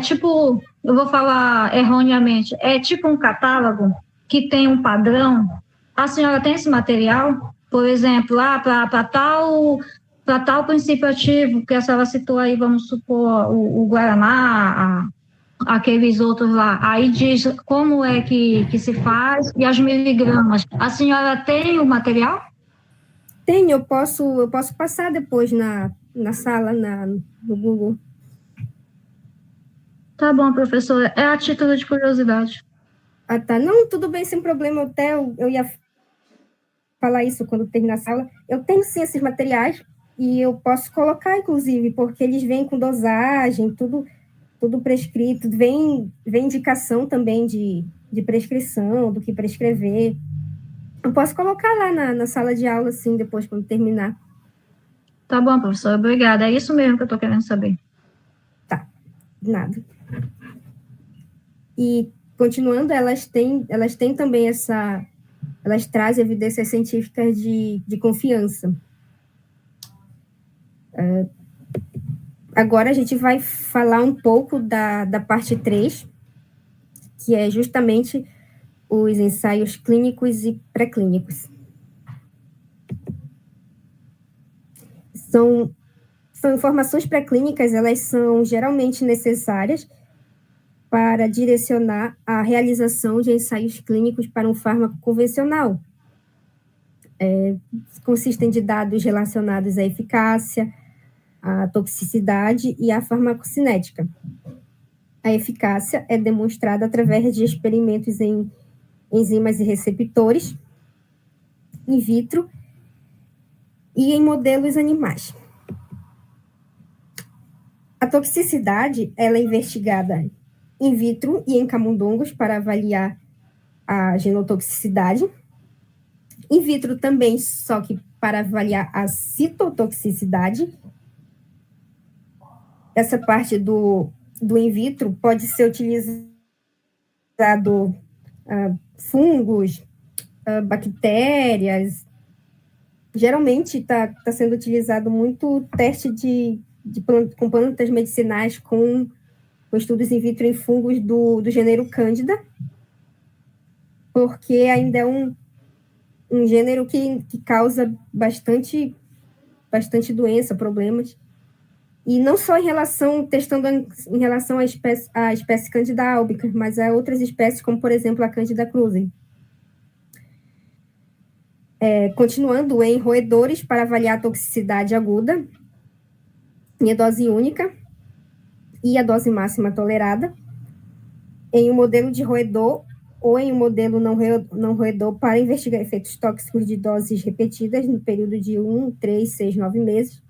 Tipo, eu vou falar erroneamente, é tipo um catálogo que tem um padrão. A senhora tem esse material? Por exemplo, para tal princípio ativo que a senhora citou aí, vamos supor, o Guaraná, aqueles outros lá. Aí diz como é que se faz e as miligramas. A senhora tem o material? Tem, eu posso passar depois na sala, no Google. Tá bom, professora. É a título de curiosidade. Ah, tá. Não, tudo bem, sem problema. Até eu ia falar isso quando terminar a sala. Eu tenho, sim, esses materiais e eu posso colocar, inclusive, porque eles vêm com dosagem, tudo prescrito. Vem indicação também de prescrição, do que prescrever. Eu posso colocar lá na sala de aula, assim, depois, quando terminar. Tá bom, professora. Obrigada. É isso mesmo que eu estou querendo saber. Tá. Nada. E, continuando, elas têm também elas trazem evidências científicas de confiança. Agora a gente vai falar um pouco da parte 3, que é justamente os ensaios clínicos e pré-clínicos. São informações pré-clínicas, elas são geralmente necessárias para direcionar a realização de ensaios clínicos para um fármaco convencional. Consistem de dados relacionados à eficácia, à toxicidade e à farmacocinética. A eficácia é demonstrada através de experimentos em enzimas e receptores, in vitro e em modelos animais. A toxicidade, ela é investigada in vitro e em camundongos para avaliar a genotoxicidade. In vitro também, só que para avaliar a citotoxicidade. Essa parte do in vitro pode ser utilizado fungos, bactérias. Geralmente está sendo utilizado muito teste com plantas medicinais com estudos in vitro em fungos do gênero Cândida, porque ainda é um gênero que causa bastante doença, problemas. E não só testando em relação à espécie Candida albicans, mas a outras espécies, como, por exemplo, a Candida krusei. Continuando em roedores para avaliar a toxicidade aguda, em a dose única e a dose máxima tolerada, em um modelo de roedor ou em um modelo não roedor para investigar efeitos tóxicos de doses repetidas no período de 1, 3, 6, 9 meses,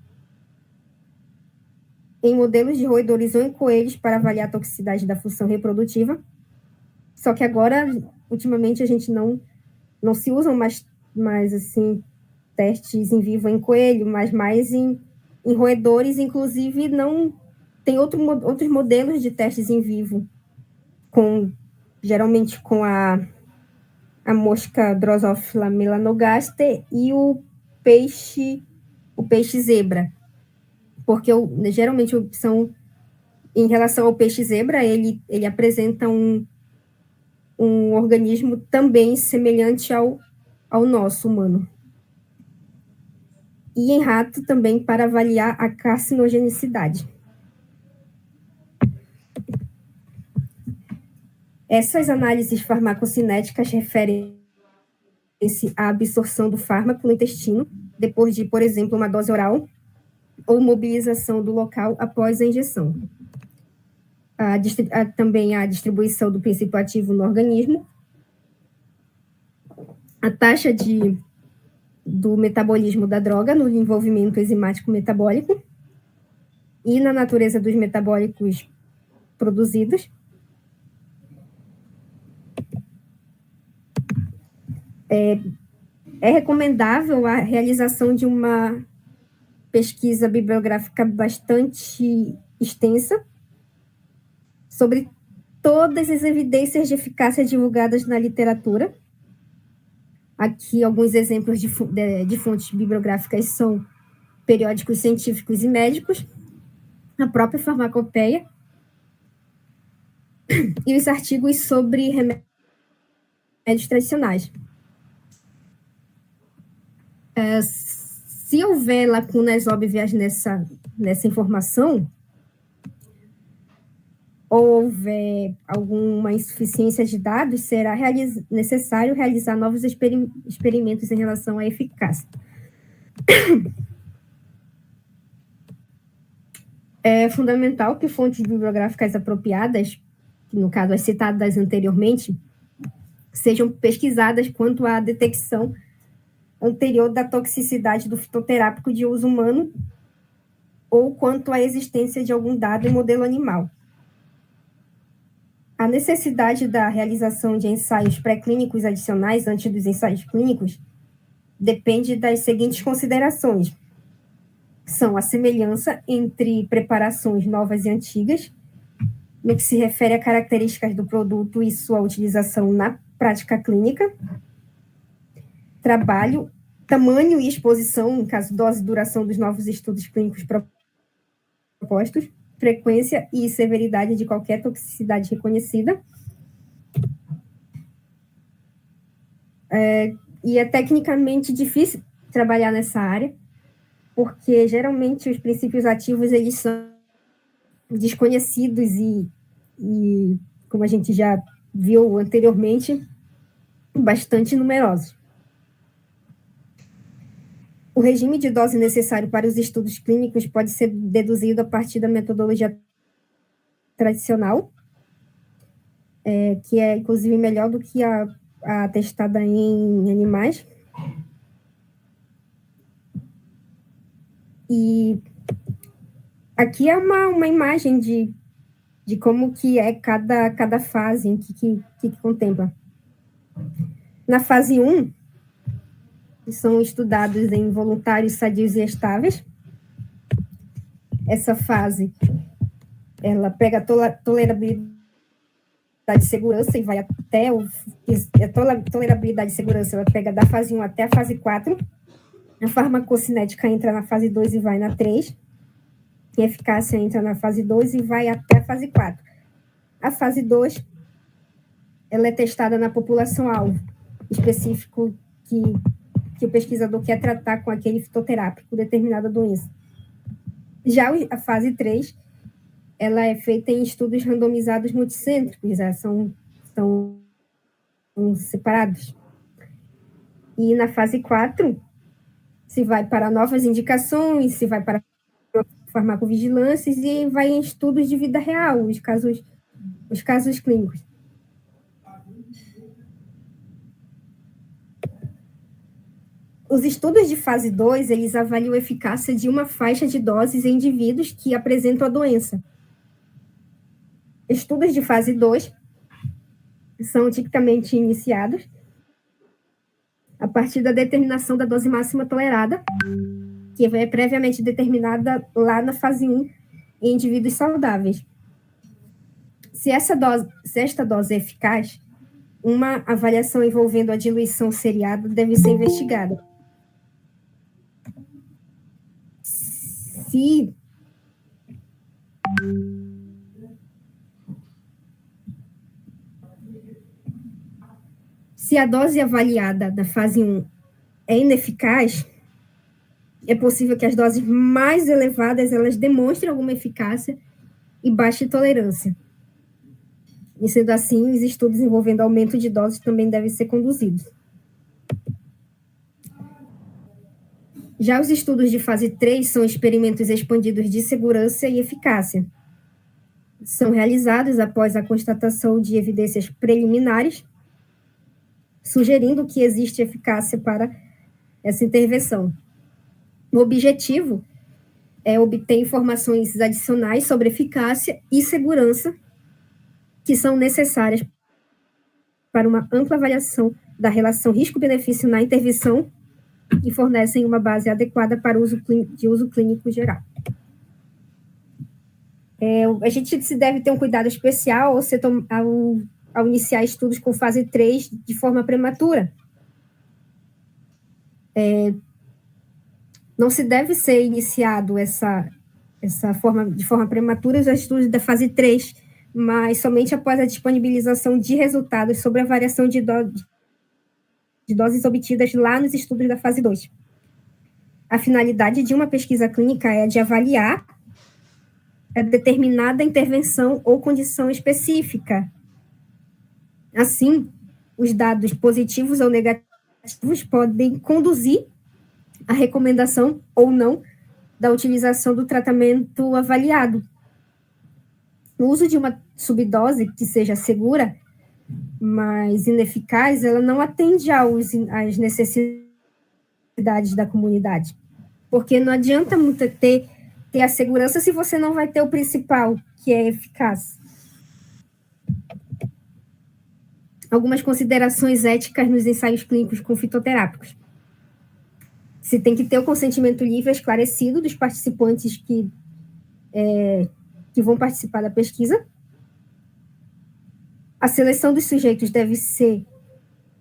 em modelos de roedores ou em coelhos para avaliar a toxicidade da função reprodutiva. Só que agora, ultimamente, a gente não se usam mais assim, testes em vivo em coelho, mas mais em roedores, inclusive não tem outros modelos de testes em vivo, geralmente com a mosca Drosophila melanogaster e o peixe zebra, porque geralmente em relação ao peixe zebra, ele apresenta um organismo também semelhante ao nosso humano. E em rato também para avaliar a carcinogenicidade. Essas análises farmacocinéticas referem-se à absorção do fármaco no intestino, depois de, por exemplo, uma dose oral, ou mobilização do local após a injeção. Também a distribuição do princípio ativo no organismo, a taxa do metabolismo da droga no envolvimento enzimático metabólico e na natureza dos metabólicos produzidos. É recomendável a realização de uma pesquisa bibliográfica bastante extensa sobre todas as evidências de eficácia divulgadas na literatura. Aqui, alguns exemplos de fontes bibliográficas são periódicos científicos e médicos, a própria farmacopeia e os artigos sobre remédios tradicionais. Se houver lacunas óbvias nessa informação, ou houver alguma insuficiência de dados, será necessário realizar novos experimentos em relação à eficácia. É fundamental que fontes bibliográficas apropriadas, no caso as citadas anteriormente, sejam pesquisadas quanto à detecção anterior da toxicidade do fitoterápico de uso humano ou quanto à existência de algum dado em modelo animal. A necessidade da realização de ensaios pré-clínicos adicionais antes dos ensaios clínicos depende das seguintes considerações. São a semelhança entre preparações novas e antigas, no que se refere a características do produto e sua utilização na prática clínica, trabalho, tamanho e exposição, no caso, dose e duração dos novos estudos clínicos propostos, frequência e severidade de qualquer toxicidade reconhecida. E é tecnicamente difícil trabalhar nessa área, porque geralmente os princípios ativos eles são desconhecidos e como a gente já viu anteriormente, bastante numerosos. O regime de dose necessário para os estudos clínicos pode ser deduzido a partir da metodologia tradicional, que é, inclusive, melhor do que a testada em animais. E aqui é uma imagem de como que é cada fase, o que contempla. Na fase 1, são estudados em voluntários sadios e estáveis. Essa fase, ela pega a tolerabilidade de segurança e vai até a tolerabilidade de segurança, ela pega da fase 1 até a fase 4. A farmacocinética entra na fase 2 e vai na 3. E a eficácia entra na fase 2 e vai até a fase 4. A fase 2, ela é testada na população-alvo, específico que o pesquisador quer tratar com aquele fitoterápico determinada doença. Já a fase 3, ela é feita em estudos randomizados multicêntricos, são separados. E na fase 4, se vai para novas indicações, se vai para farmacovigilância e vai em estudos de vida real, os casos clínicos. Os estudos de fase 2, eles avaliam a eficácia de uma faixa de doses em indivíduos que apresentam a doença. Estudos de fase 2 são tipicamente iniciados a partir da determinação da dose máxima tolerada, que é previamente determinada lá na fase 1 em indivíduos saudáveis. Se esta dose é eficaz, uma avaliação envolvendo a diluição seriada deve ser investigada. Se a dose avaliada da fase 1 é ineficaz, é possível que as doses mais elevadas elas demonstrem alguma eficácia e baixa tolerância. E sendo assim, os estudos envolvendo aumento de doses também devem ser conduzidos. Já os estudos de fase 3 são experimentos expandidos de segurança e eficácia. São realizados após a constatação de evidências preliminares, sugerindo que existe eficácia para essa intervenção. O objetivo é obter informações adicionais sobre eficácia e segurança que são necessárias para uma ampla avaliação da relação risco-benefício na intervenção e fornecem uma base adequada para uso clínico geral. A gente se deve ter um cuidado especial ao iniciar estudos com fase 3 de forma prematura. Não se deve ser iniciado de forma prematura os estudos da fase 3, mas somente após a disponibilização de resultados sobre a variação de doses obtidas lá nos estudos da fase 2. A finalidade de uma pesquisa clínica é de avaliar a determinada intervenção ou condição específica. Assim, os dados positivos ou negativos podem conduzir a recomendação ou não da utilização do tratamento avaliado. O uso de uma subdose que seja segura, mas ineficaz, ela não atende às necessidades da comunidade. Porque não adianta muito ter a segurança se você não vai ter o principal, que é eficaz. Algumas considerações éticas nos ensaios clínicos com fitoterápicos. Se tem que ter o consentimento livre e esclarecido dos participantes que vão participar da pesquisa. A seleção dos sujeitos deve ser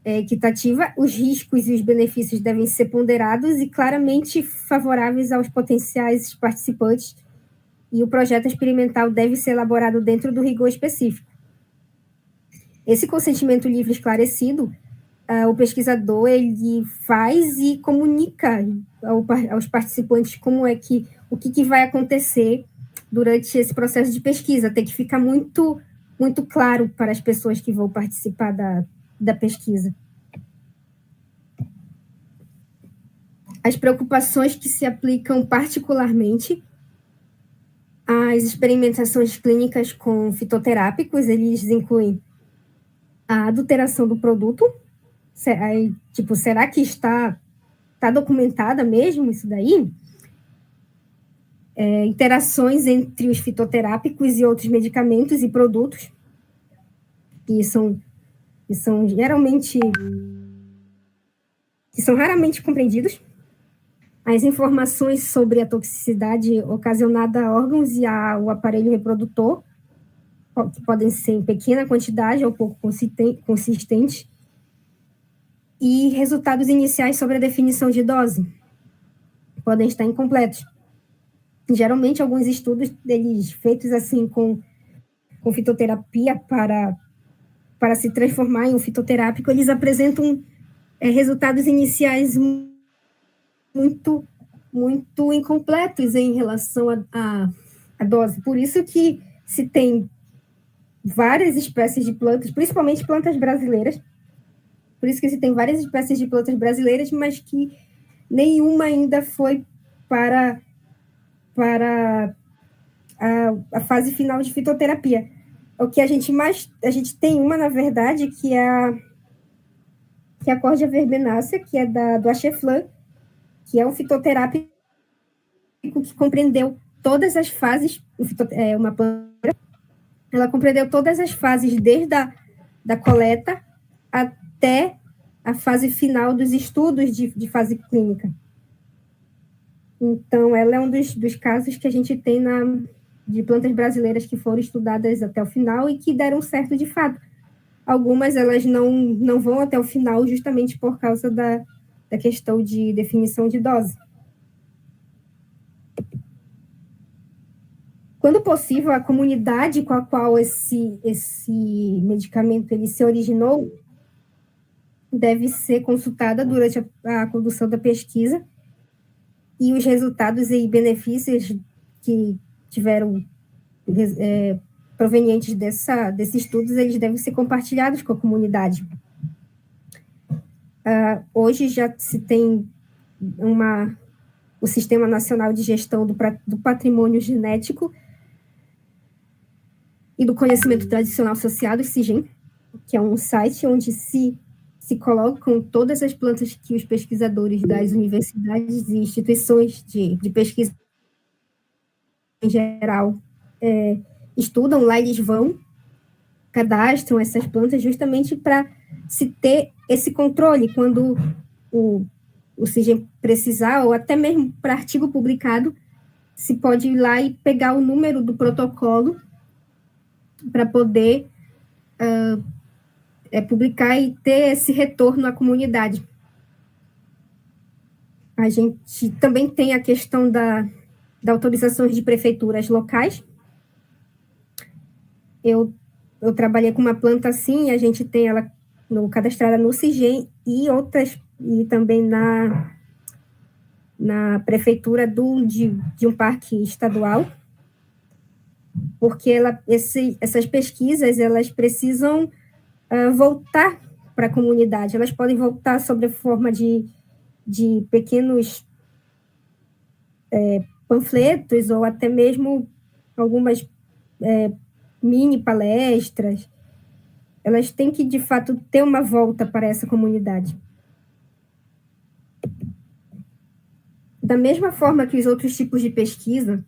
equitativa, os riscos e os benefícios devem ser ponderados e claramente favoráveis aos potenciais participantes, e o projeto experimental deve ser elaborado dentro do rigor específico. Esse consentimento livre e esclarecido, o pesquisador ele faz e comunica aos participantes o que vai acontecer durante esse processo de pesquisa. Tem que ficar muito, muito claro para as pessoas que vão participar da pesquisa. As preocupações que se aplicam particularmente às experimentações clínicas com fitoterápicos, eles incluem a adulteração do produto. Será que está documentada mesmo isso daí? Interações entre os fitoterápicos e outros medicamentos e produtos, que são geralmente que são raramente compreendidos. As informações sobre a toxicidade ocasionada a órgãos e ao aparelho reprodutor, que podem ser em pequena quantidade ou pouco consistentes, e resultados iniciais sobre a definição de dose podem estar incompletos. Geralmente, alguns estudos deles feitos assim com fitoterapia para se transformar em um fitoterápico, eles apresentam resultados iniciais muito, muito incompletos em relação à dose. Por isso que se tem várias espécies de plantas, principalmente plantas brasileiras, mas que nenhuma ainda foi para a fase final de fitoterapia. O que a gente tem uma, na verdade, que é a Cordia verbenácea, que é do Acheflan, que é um fitoterápico que compreendeu todas as fases, uma planta, ela compreendeu todas as fases, desde da coleta até a fase final dos estudos de fase clínica. Então, ela é um dos casos que a gente tem de plantas brasileiras que foram estudadas até o final e que deram certo de fato. Algumas, elas não vão até o final justamente por causa da questão de definição de dose. Quando possível, a comunidade com a qual esse medicamento ele se originou deve ser consultada durante a condução da pesquisa, e os resultados e benefícios que tiveram provenientes desses estudos, eles devem ser compartilhados com a comunidade. Hoje já se tem o Sistema Nacional de Gestão do Patrimônio Genético e do Conhecimento Tradicional Associado, SIGEM, que é um site onde se colocam todas as plantas que os pesquisadores das universidades e instituições de pesquisa em geral estudam. Lá eles cadastram essas plantas justamente para se ter esse controle quando o SIGEM precisar, ou até mesmo para artigo publicado, se pode ir lá e pegar o número do protocolo para poder publicar e ter esse retorno à comunidade. A gente também tem a questão da autorização de prefeituras locais. Eu trabalhei com uma planta assim, a gente tem ela cadastrada no SIGEM e também na prefeitura de um parque estadual, porque essas pesquisas, elas precisam voltar para a comunidade. Elas podem voltar sob a forma de pequenos panfletos, ou até mesmo algumas mini palestras. Elas têm que, de fato, ter uma volta para essa comunidade. Da mesma forma que os outros tipos de pesquisa,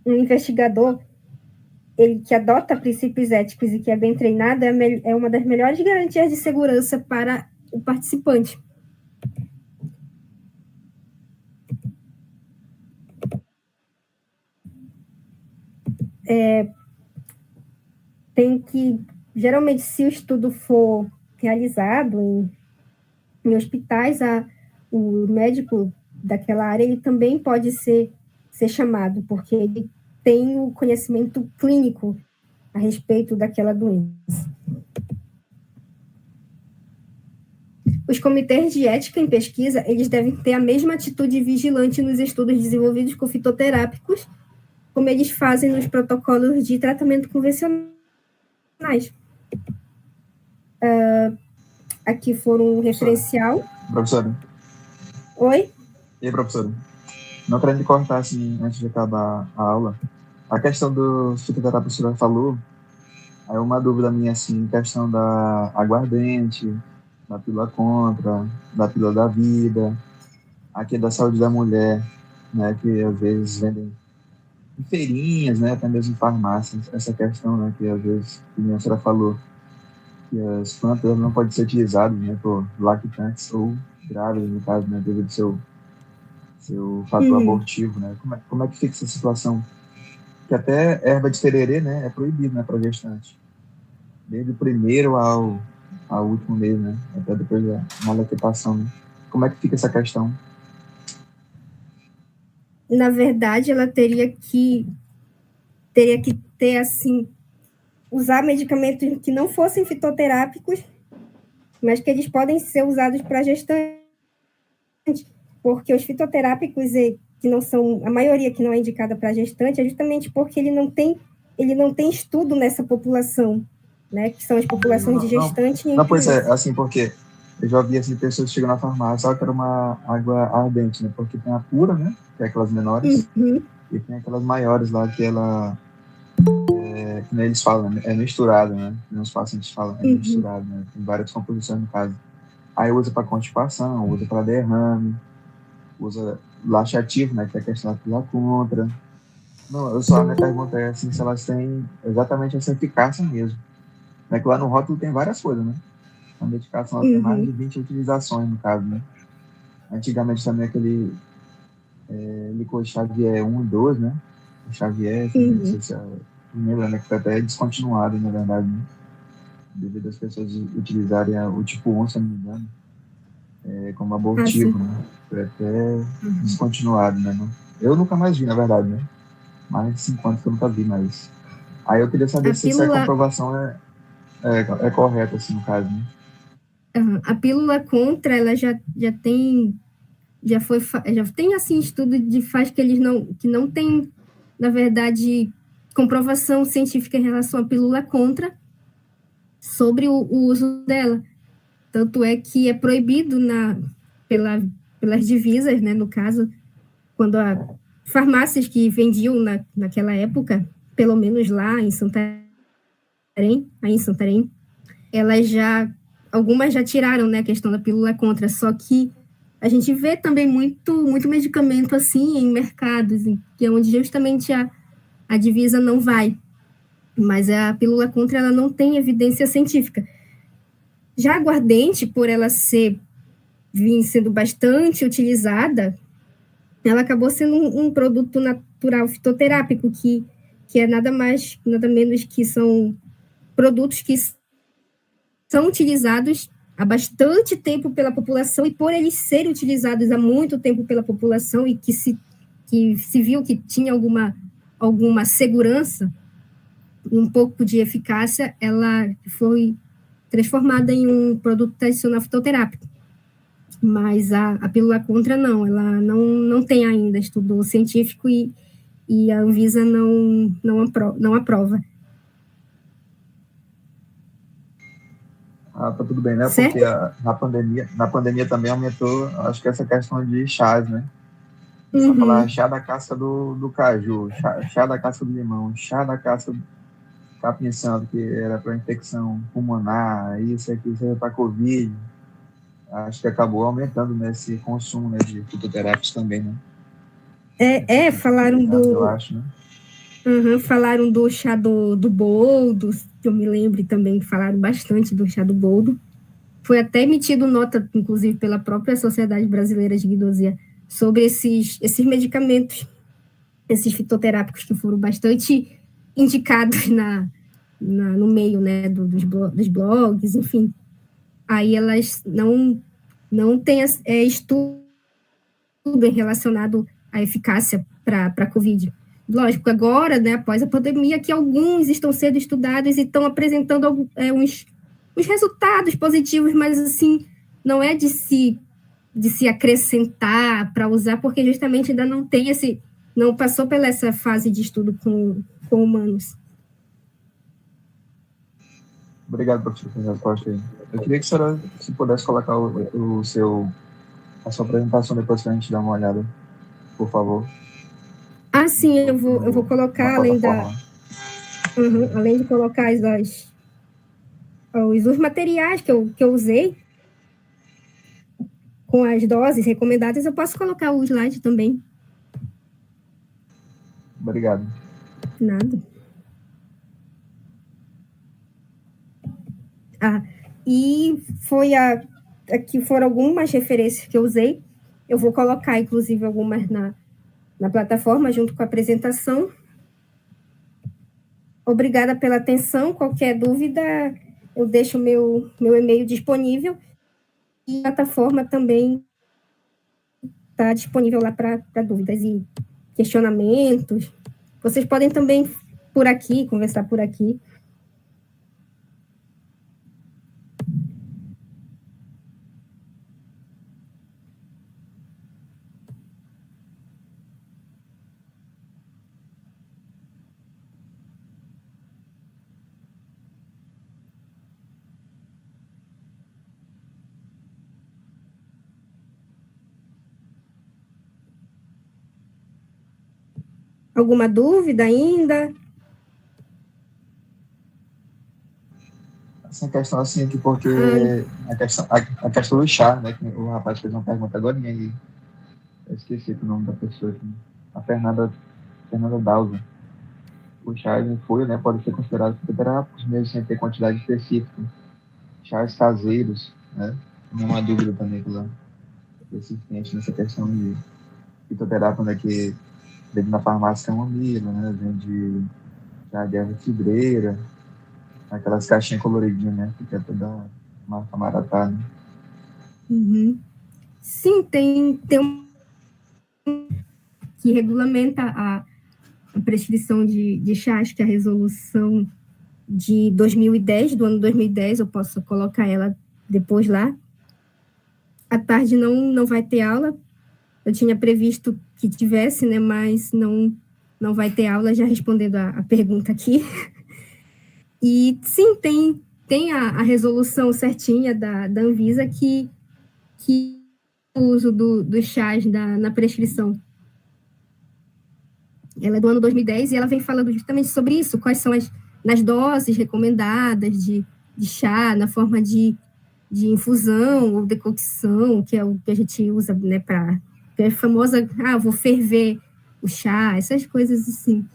um investigador, ele que adota princípios éticos e que é bem treinado, é uma das melhores garantias de segurança para o participante. Geralmente, se o estudo for realizado em hospitais, o médico daquela área, ele também pode ser chamado, porque ele tem o conhecimento clínico a respeito daquela doença. Os comitês de ética em pesquisa, eles devem ter a mesma atitude vigilante nos estudos desenvolvidos com fitoterápicos, como eles fazem nos protocolos de tratamento convencionais. Aqui foram um referencial. Professora. Oi? E aí, professora? Não querendo cortar, assim, antes de acabar a aula, a questão do fitoterápico que a senhora falou, é uma dúvida minha, assim, questão da aguardente, da pílula contra, da pílula da vida, aqui da saúde da mulher, né, que às vezes vendem em feirinhas, né, até mesmo em farmácias, essa questão, né, que às vezes, como a senhora falou, que as plantas não podem ser utilizadas, né, por lactantes ou grávidas, no caso, né, devido ao seu fator abortivo, né? Como é que fica essa situação? Que até erva de tererê, né, é proibido, né, para gestante. Desde o primeiro ao último mês, né? Até depois da lactação, né? Como é que fica essa questão? Na verdade, ela teria que ter, assim, usar medicamentos que não fossem fitoterápicos, mas que eles podem ser usados para gestante, porque os fitoterápicos, que não são, a maioria que não é indicada para gestante, é justamente porque ele não tem estudo nessa população, né, que são as populações de gestante e não, pois criança. é, assim, porque eu já vi assim, pessoas que chegam na farmácia, só que era uma água ardente, né? Porque tem a pura, né? Que é aquelas menores, e tem aquelas maiores lá que ela, que nem eles falam, né, é misturada, né? Os pacientes falam, é misturado, né? Tem várias composições no caso. Aí usa para constipação, usa para derrame, usa laxativo, né? Que é a questão da contra. Não, a minha pergunta é assim, se elas têm exatamente essa eficácia mesmo. Né? Que lá no rótulo tem várias coisas, né? A medicação tem mais de 20 utilizações, no caso, né? Antigamente também aquele licor Xavier 1 e 2, né? O Xavier, assim, não sei se não lembro, né? Que foi até descontinuado, na verdade, né? Devido às pessoas utilizarem o tipo 1, se eu não me engano, como abortivo, né? Foi até descontinuado, né? Eu nunca mais vi, na verdade, né? Mais de 5 anos que eu nunca vi mais. Aí eu queria saber se a comprovação é correta, assim, no caso, né? A pílula contra, ela já tem assim estudo de faz que não tem, na verdade, comprovação científica em relação à pílula contra sobre o uso dela. Tanto é que é proibido pelas divisas, né, no caso, quando farmácias que vendiam naquela época, pelo menos lá em Santarém, algumas já tiraram, né, a questão da pílula contra, só que a gente vê também muito medicamento assim em mercados, que é onde justamente a divisa não vai, mas a pílula contra ela não tem evidência científica. Já a aguardente, por ela vir sendo bastante utilizada, ela acabou sendo um produto natural fitoterápico, que é nada mais, nada menos que são produtos que são utilizados há bastante tempo pela população, e por eles serem utilizados há muito tempo pela população e que se viu que tinha alguma segurança, um pouco de eficácia, ela foi transformada em um produto tradicional fitoterápico. Mas a pílula contra não, ela não tem ainda estudo científico e a Anvisa não aprova. Ah, tá tudo bem, né? Certo? Porque na pandemia também aumentou, acho que essa questão de chás, né? Só falar chá da casca do caju, chá da casca do limão, chá da casca do capim santo, que era para infecção pulmonar, isso aqui, isso é para Covid. Acho que acabou aumentando, né, esse consumo, né, de fitoterápicos também, né? Falaram eu acho, né? Falaram do chá do boldo, que eu me lembro também, falaram bastante do chá do boldo. Foi até emitido nota, inclusive, pela própria Sociedade Brasileira de Guidosia, sobre esses medicamentos, esses fitoterápicos que foram bastante indicados no meio, né, dos blogs, enfim. Aí elas não têm estudo relacionado à eficácia para a Covid. Lógico, agora, né, após a pandemia, que alguns estão sendo estudados e estão apresentando uns resultados positivos, mas, assim, não é de se acrescentar para usar, porque justamente ainda não passou pela essa fase de estudo com humanos. Obrigado, professor, pela resposta aí. Eu queria que a senhora, se pudesse colocar a sua apresentação depois para a gente dar uma olhada, por favor. Sim, eu vou colocar, além de colocar os materiais que eu usei, com as doses recomendadas, eu posso colocar o slide também. Obrigado. Nada. E aqui foram algumas referências que eu usei. Eu vou colocar, inclusive, algumas na plataforma, junto com a apresentação. Obrigada pela atenção. Qualquer dúvida, eu deixo meu e-mail disponível. E a plataforma também está disponível lá para dúvidas e questionamentos. Vocês podem também, por aqui, conversar por aqui. Alguma dúvida ainda? Essa questão assim, que porque a questão do chá, né? Que o rapaz fez uma pergunta agora e aí eu esqueci o nome da pessoa aqui. A Fernanda Dausa. O chá em folha, né, pode ser considerado fitoterápico, mesmo sem ter quantidade específica. Chás caseiros, né? Não é uma dúvida também que lá persistente nessa questão de fitoterápico, né, que vende na farmácia camomila, né? Vende chá de erva cidreira, aquelas caixinhas coloridinhas, né? Que é toda marca Maratá, né? Uhum. Sim, tem um que regulamenta a prescrição de chás, que é a resolução de 2010, do ano 2010, eu posso colocar ela depois lá. À tarde não vai ter aula, eu tinha previsto que tivesse, né, mas não vai ter aula, já respondendo a pergunta aqui. E sim, tem a resolução certinha da Anvisa que o uso dos chás na prescrição. Ela é do ano 2010 e ela vem falando justamente sobre isso, quais são nas doses recomendadas de chá, na forma de infusão ou decocção, que é o que a gente usa, né, que é a famosa, vou ferver o chá, essas coisas assim.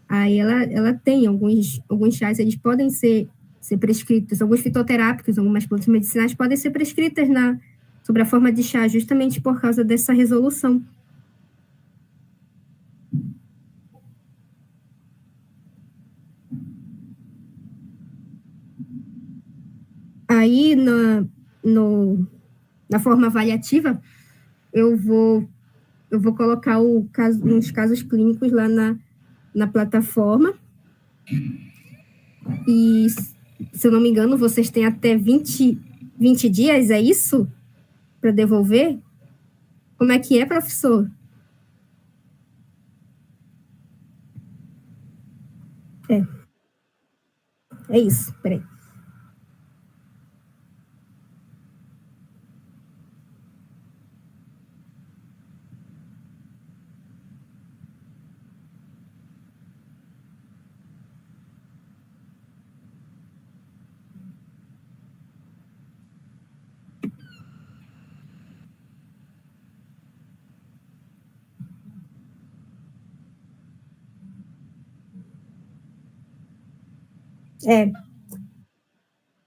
Aí ela tem alguns chás, eles podem ser prescritos, alguns fitoterápicos, algumas plantas medicinais podem ser prescritas sobre a forma de chá, justamente por causa dessa resolução. Aí, na forma avaliativa, eu vou colocar uns casos clínicos lá na plataforma. E, se eu não me engano, vocês têm até 20 dias, é isso? Para devolver? Como é que é, professor? É isso, peraí.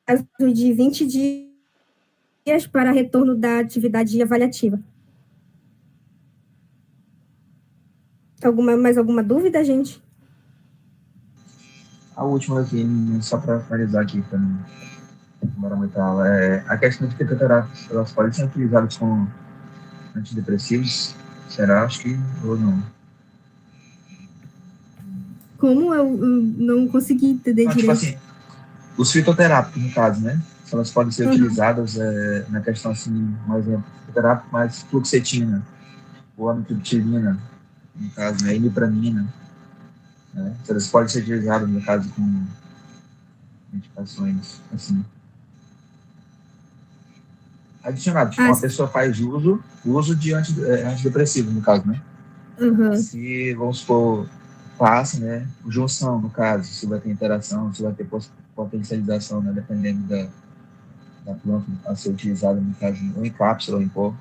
Caso de 20 dias para retorno da atividade avaliativa. Mais alguma dúvida, gente? A última aqui, só para finalizar aqui, para não demorar muita aula, a questão de fitoterápicos, elas podem ser utilizadas com antidepressivos? Será? Acho que ou não. Como eu não consegui entender direito? Tipo assim, os fitoterápicos, no caso, né? Se elas podem ser utilizadas na questão, assim, um exemplo, fitoterápico mais fluoxetina, ou amitriptilina, no caso, né? Imipramina, né? Se elas podem ser utilizadas, no caso, com medicações, assim. Adicionado, tipo, uma pessoa faz uso de antidepressivo, no caso, né? Se, vamos supor, passa, né? Junção, no caso, se vai ter interação, se vai ter potencialização, né? Dependendo da planta a ser utilizada, no caso, ou em cápsula ou em pó.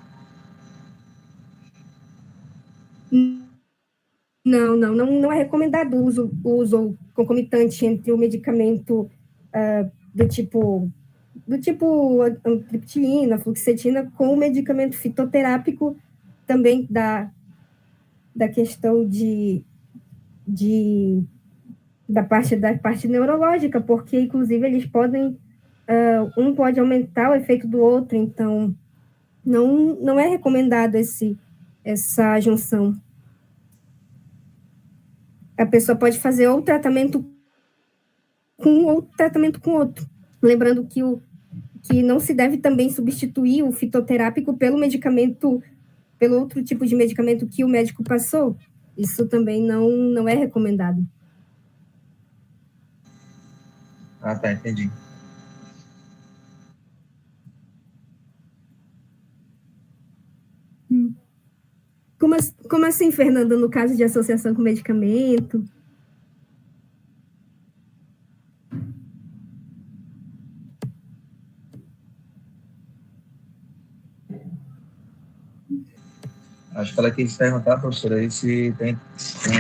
Não é recomendado o uso concomitante entre o medicamento do tipo do tipo antriptilina, fluoxetina, com o medicamento fitoterápico também da questão da parte neurológica, porque, inclusive, eles podem, um pode aumentar o efeito do outro, então, não é recomendado essa junção. A pessoa pode fazer ou tratamento com um ou tratamento com outro. Lembrando que não se deve também substituir o fitoterápico pelo medicamento, pelo outro tipo de medicamento que o médico passou. Isso também não é recomendado. Ah, tá, entendi. Como assim, Fernanda, no caso de associação com medicamento? Acho que ela quis perguntar, professora, aí se tem,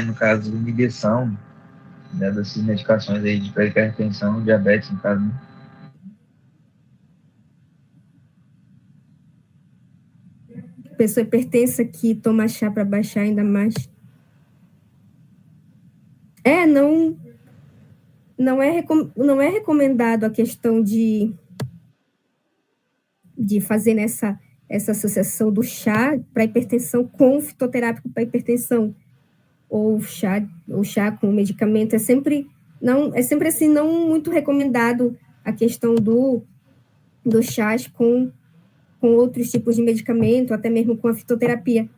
no caso, inibição, né, dessas medicações aí de hipertensão, diabetes, no caso, né? Pessoa hipertensa que toma chá para baixar ainda mais. Não é recomendado a questão de fazer essa associação do chá para hipertensão com o fitoterápico para hipertensão, ou chá com medicamento. É sempre assim, não muito recomendado a questão do chás com outros tipos de medicamento, até mesmo com a fitoterapia.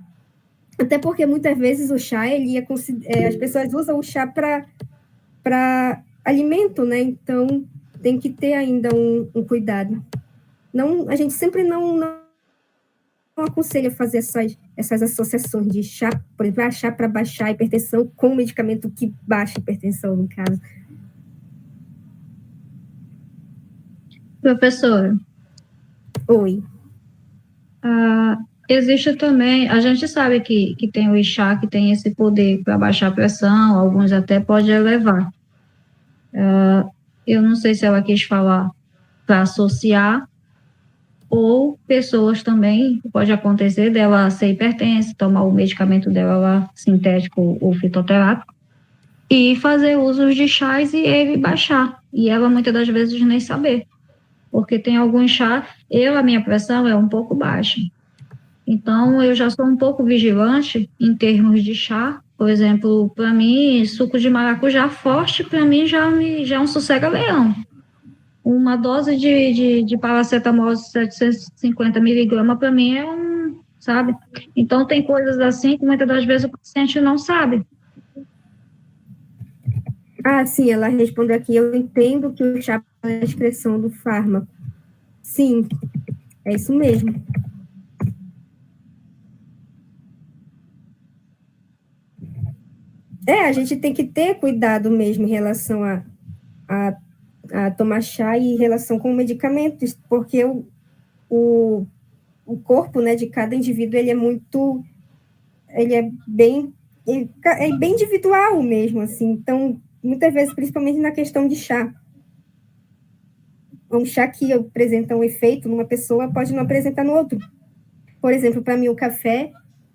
Até porque, muitas vezes, o chá, as pessoas usam o chá para alimento, né? Então, tem que ter ainda um cuidado. A gente sempre não aconselha fazer essas associações de chá, por exemplo, chá para baixar a hipertensão com medicamento que baixa a hipertensão, no caso. Professora. Oi. Existe também, a gente sabe que tem o chá que tem esse poder para baixar a pressão, alguns até pode elevar. Eu não sei se ela quis falar para associar, ou pessoas também, pode acontecer dela ser hipertensa, tomar o medicamento dela lá, sintético ou fitoterápico, e fazer uso de chás e ele baixar, e ela muitas das vezes nem saber, porque tem alguns chás, a minha pressão é um pouco baixa, então eu já sou um pouco vigilante em termos de chá. Por exemplo, para mim, suco de maracujá forte, para mim já é um sossega-leão. Uma dose de paracetamol de 750 miligramas, para mim, sabe? Então, tem coisas assim que muitas das vezes o paciente não sabe. Sim, ela respondeu aqui. Eu entendo que o chá é a excreção do fármaco. Sim, é isso mesmo. A gente tem que ter cuidado mesmo em relação a tomar chá e em relação com medicamentos, porque o corpo, né, de cada indivíduo, ele é bem individual mesmo, assim. Então, muitas vezes, principalmente na questão de chá. Um chá que apresenta um efeito numa pessoa pode não apresentar no outro. Por exemplo, para mim, o café,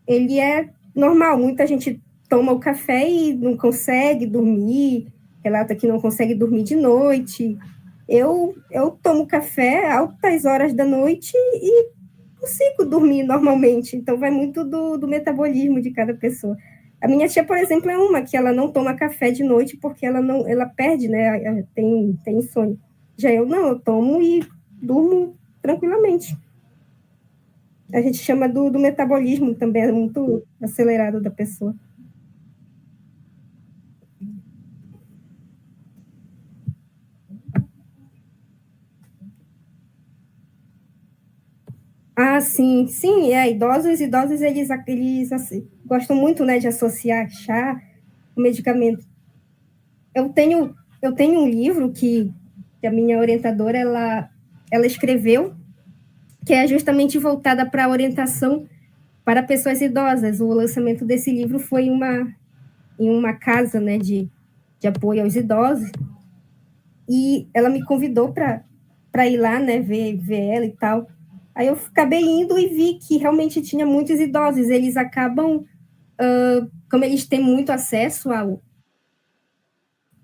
ele é normal. Muita gente toma o café e não consegue dormir, relata que não consegue dormir de noite. Eu tomo café altas horas da noite e consigo dormir normalmente. Então, vai muito do metabolismo de cada pessoa. A minha tia, por exemplo, é uma que ela não toma café de noite porque ela perde, né? Tem insônia. Já eu não, eu tomo e durmo tranquilamente. A gente chama do metabolismo também, é muito acelerado da pessoa. Sim, idosos, eles gostam muito, né, de associar chá com medicamento. Eu tenho um livro que a minha orientadora, ela escreveu, que é justamente voltada para a orientação para pessoas idosas. O lançamento desse livro foi em uma casa, né, de apoio aos idosos, e ela me convidou para para ir lá, né, ver ela e tal. Aí eu acabei indo e vi que realmente tinha muitos idosos. Eles acabam, como eles têm muito acesso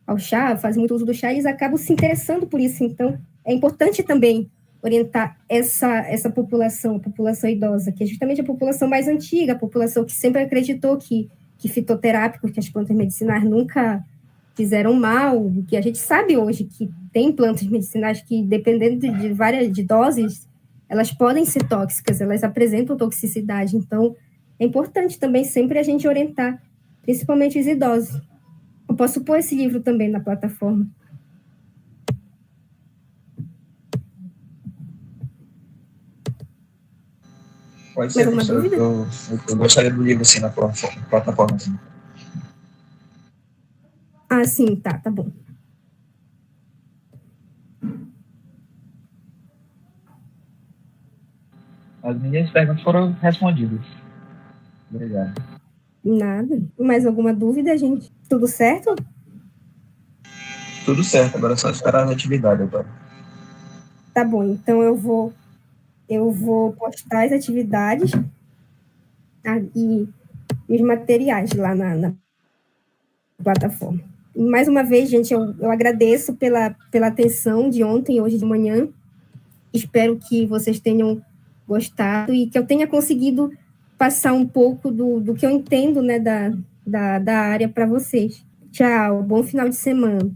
ao chá, fazem muito uso do chá, eles acabam se interessando por isso. Então, é importante também orientar essa população, a população idosa, que é justamente a população mais antiga, a população que sempre acreditou que fitoterápicos, que as plantas medicinais nunca fizeram mal, que a gente sabe hoje que tem plantas medicinais que, dependendo de várias doses, elas podem ser tóxicas, elas apresentam toxicidade. Então, é importante também sempre a gente orientar, principalmente os idosos. Eu posso pôr esse livro também na plataforma. Pode ser, professor. Eu gostaria do livro, assim, na plataforma. Assim. Ah, sim, tá bom. As minhas perguntas foram respondidas. Obrigado. Nada. Mais alguma dúvida, gente? Tudo certo? Tudo certo, agora é só esperar a atividade agora. Tá bom, então eu vou postar as atividades e os materiais lá na plataforma. E mais uma vez, gente, eu agradeço pela atenção de ontem e hoje de manhã. Espero que vocês tenham gostado e que eu tenha conseguido passar um pouco do que eu entendo, né, da área para vocês. Tchau, bom final de semana.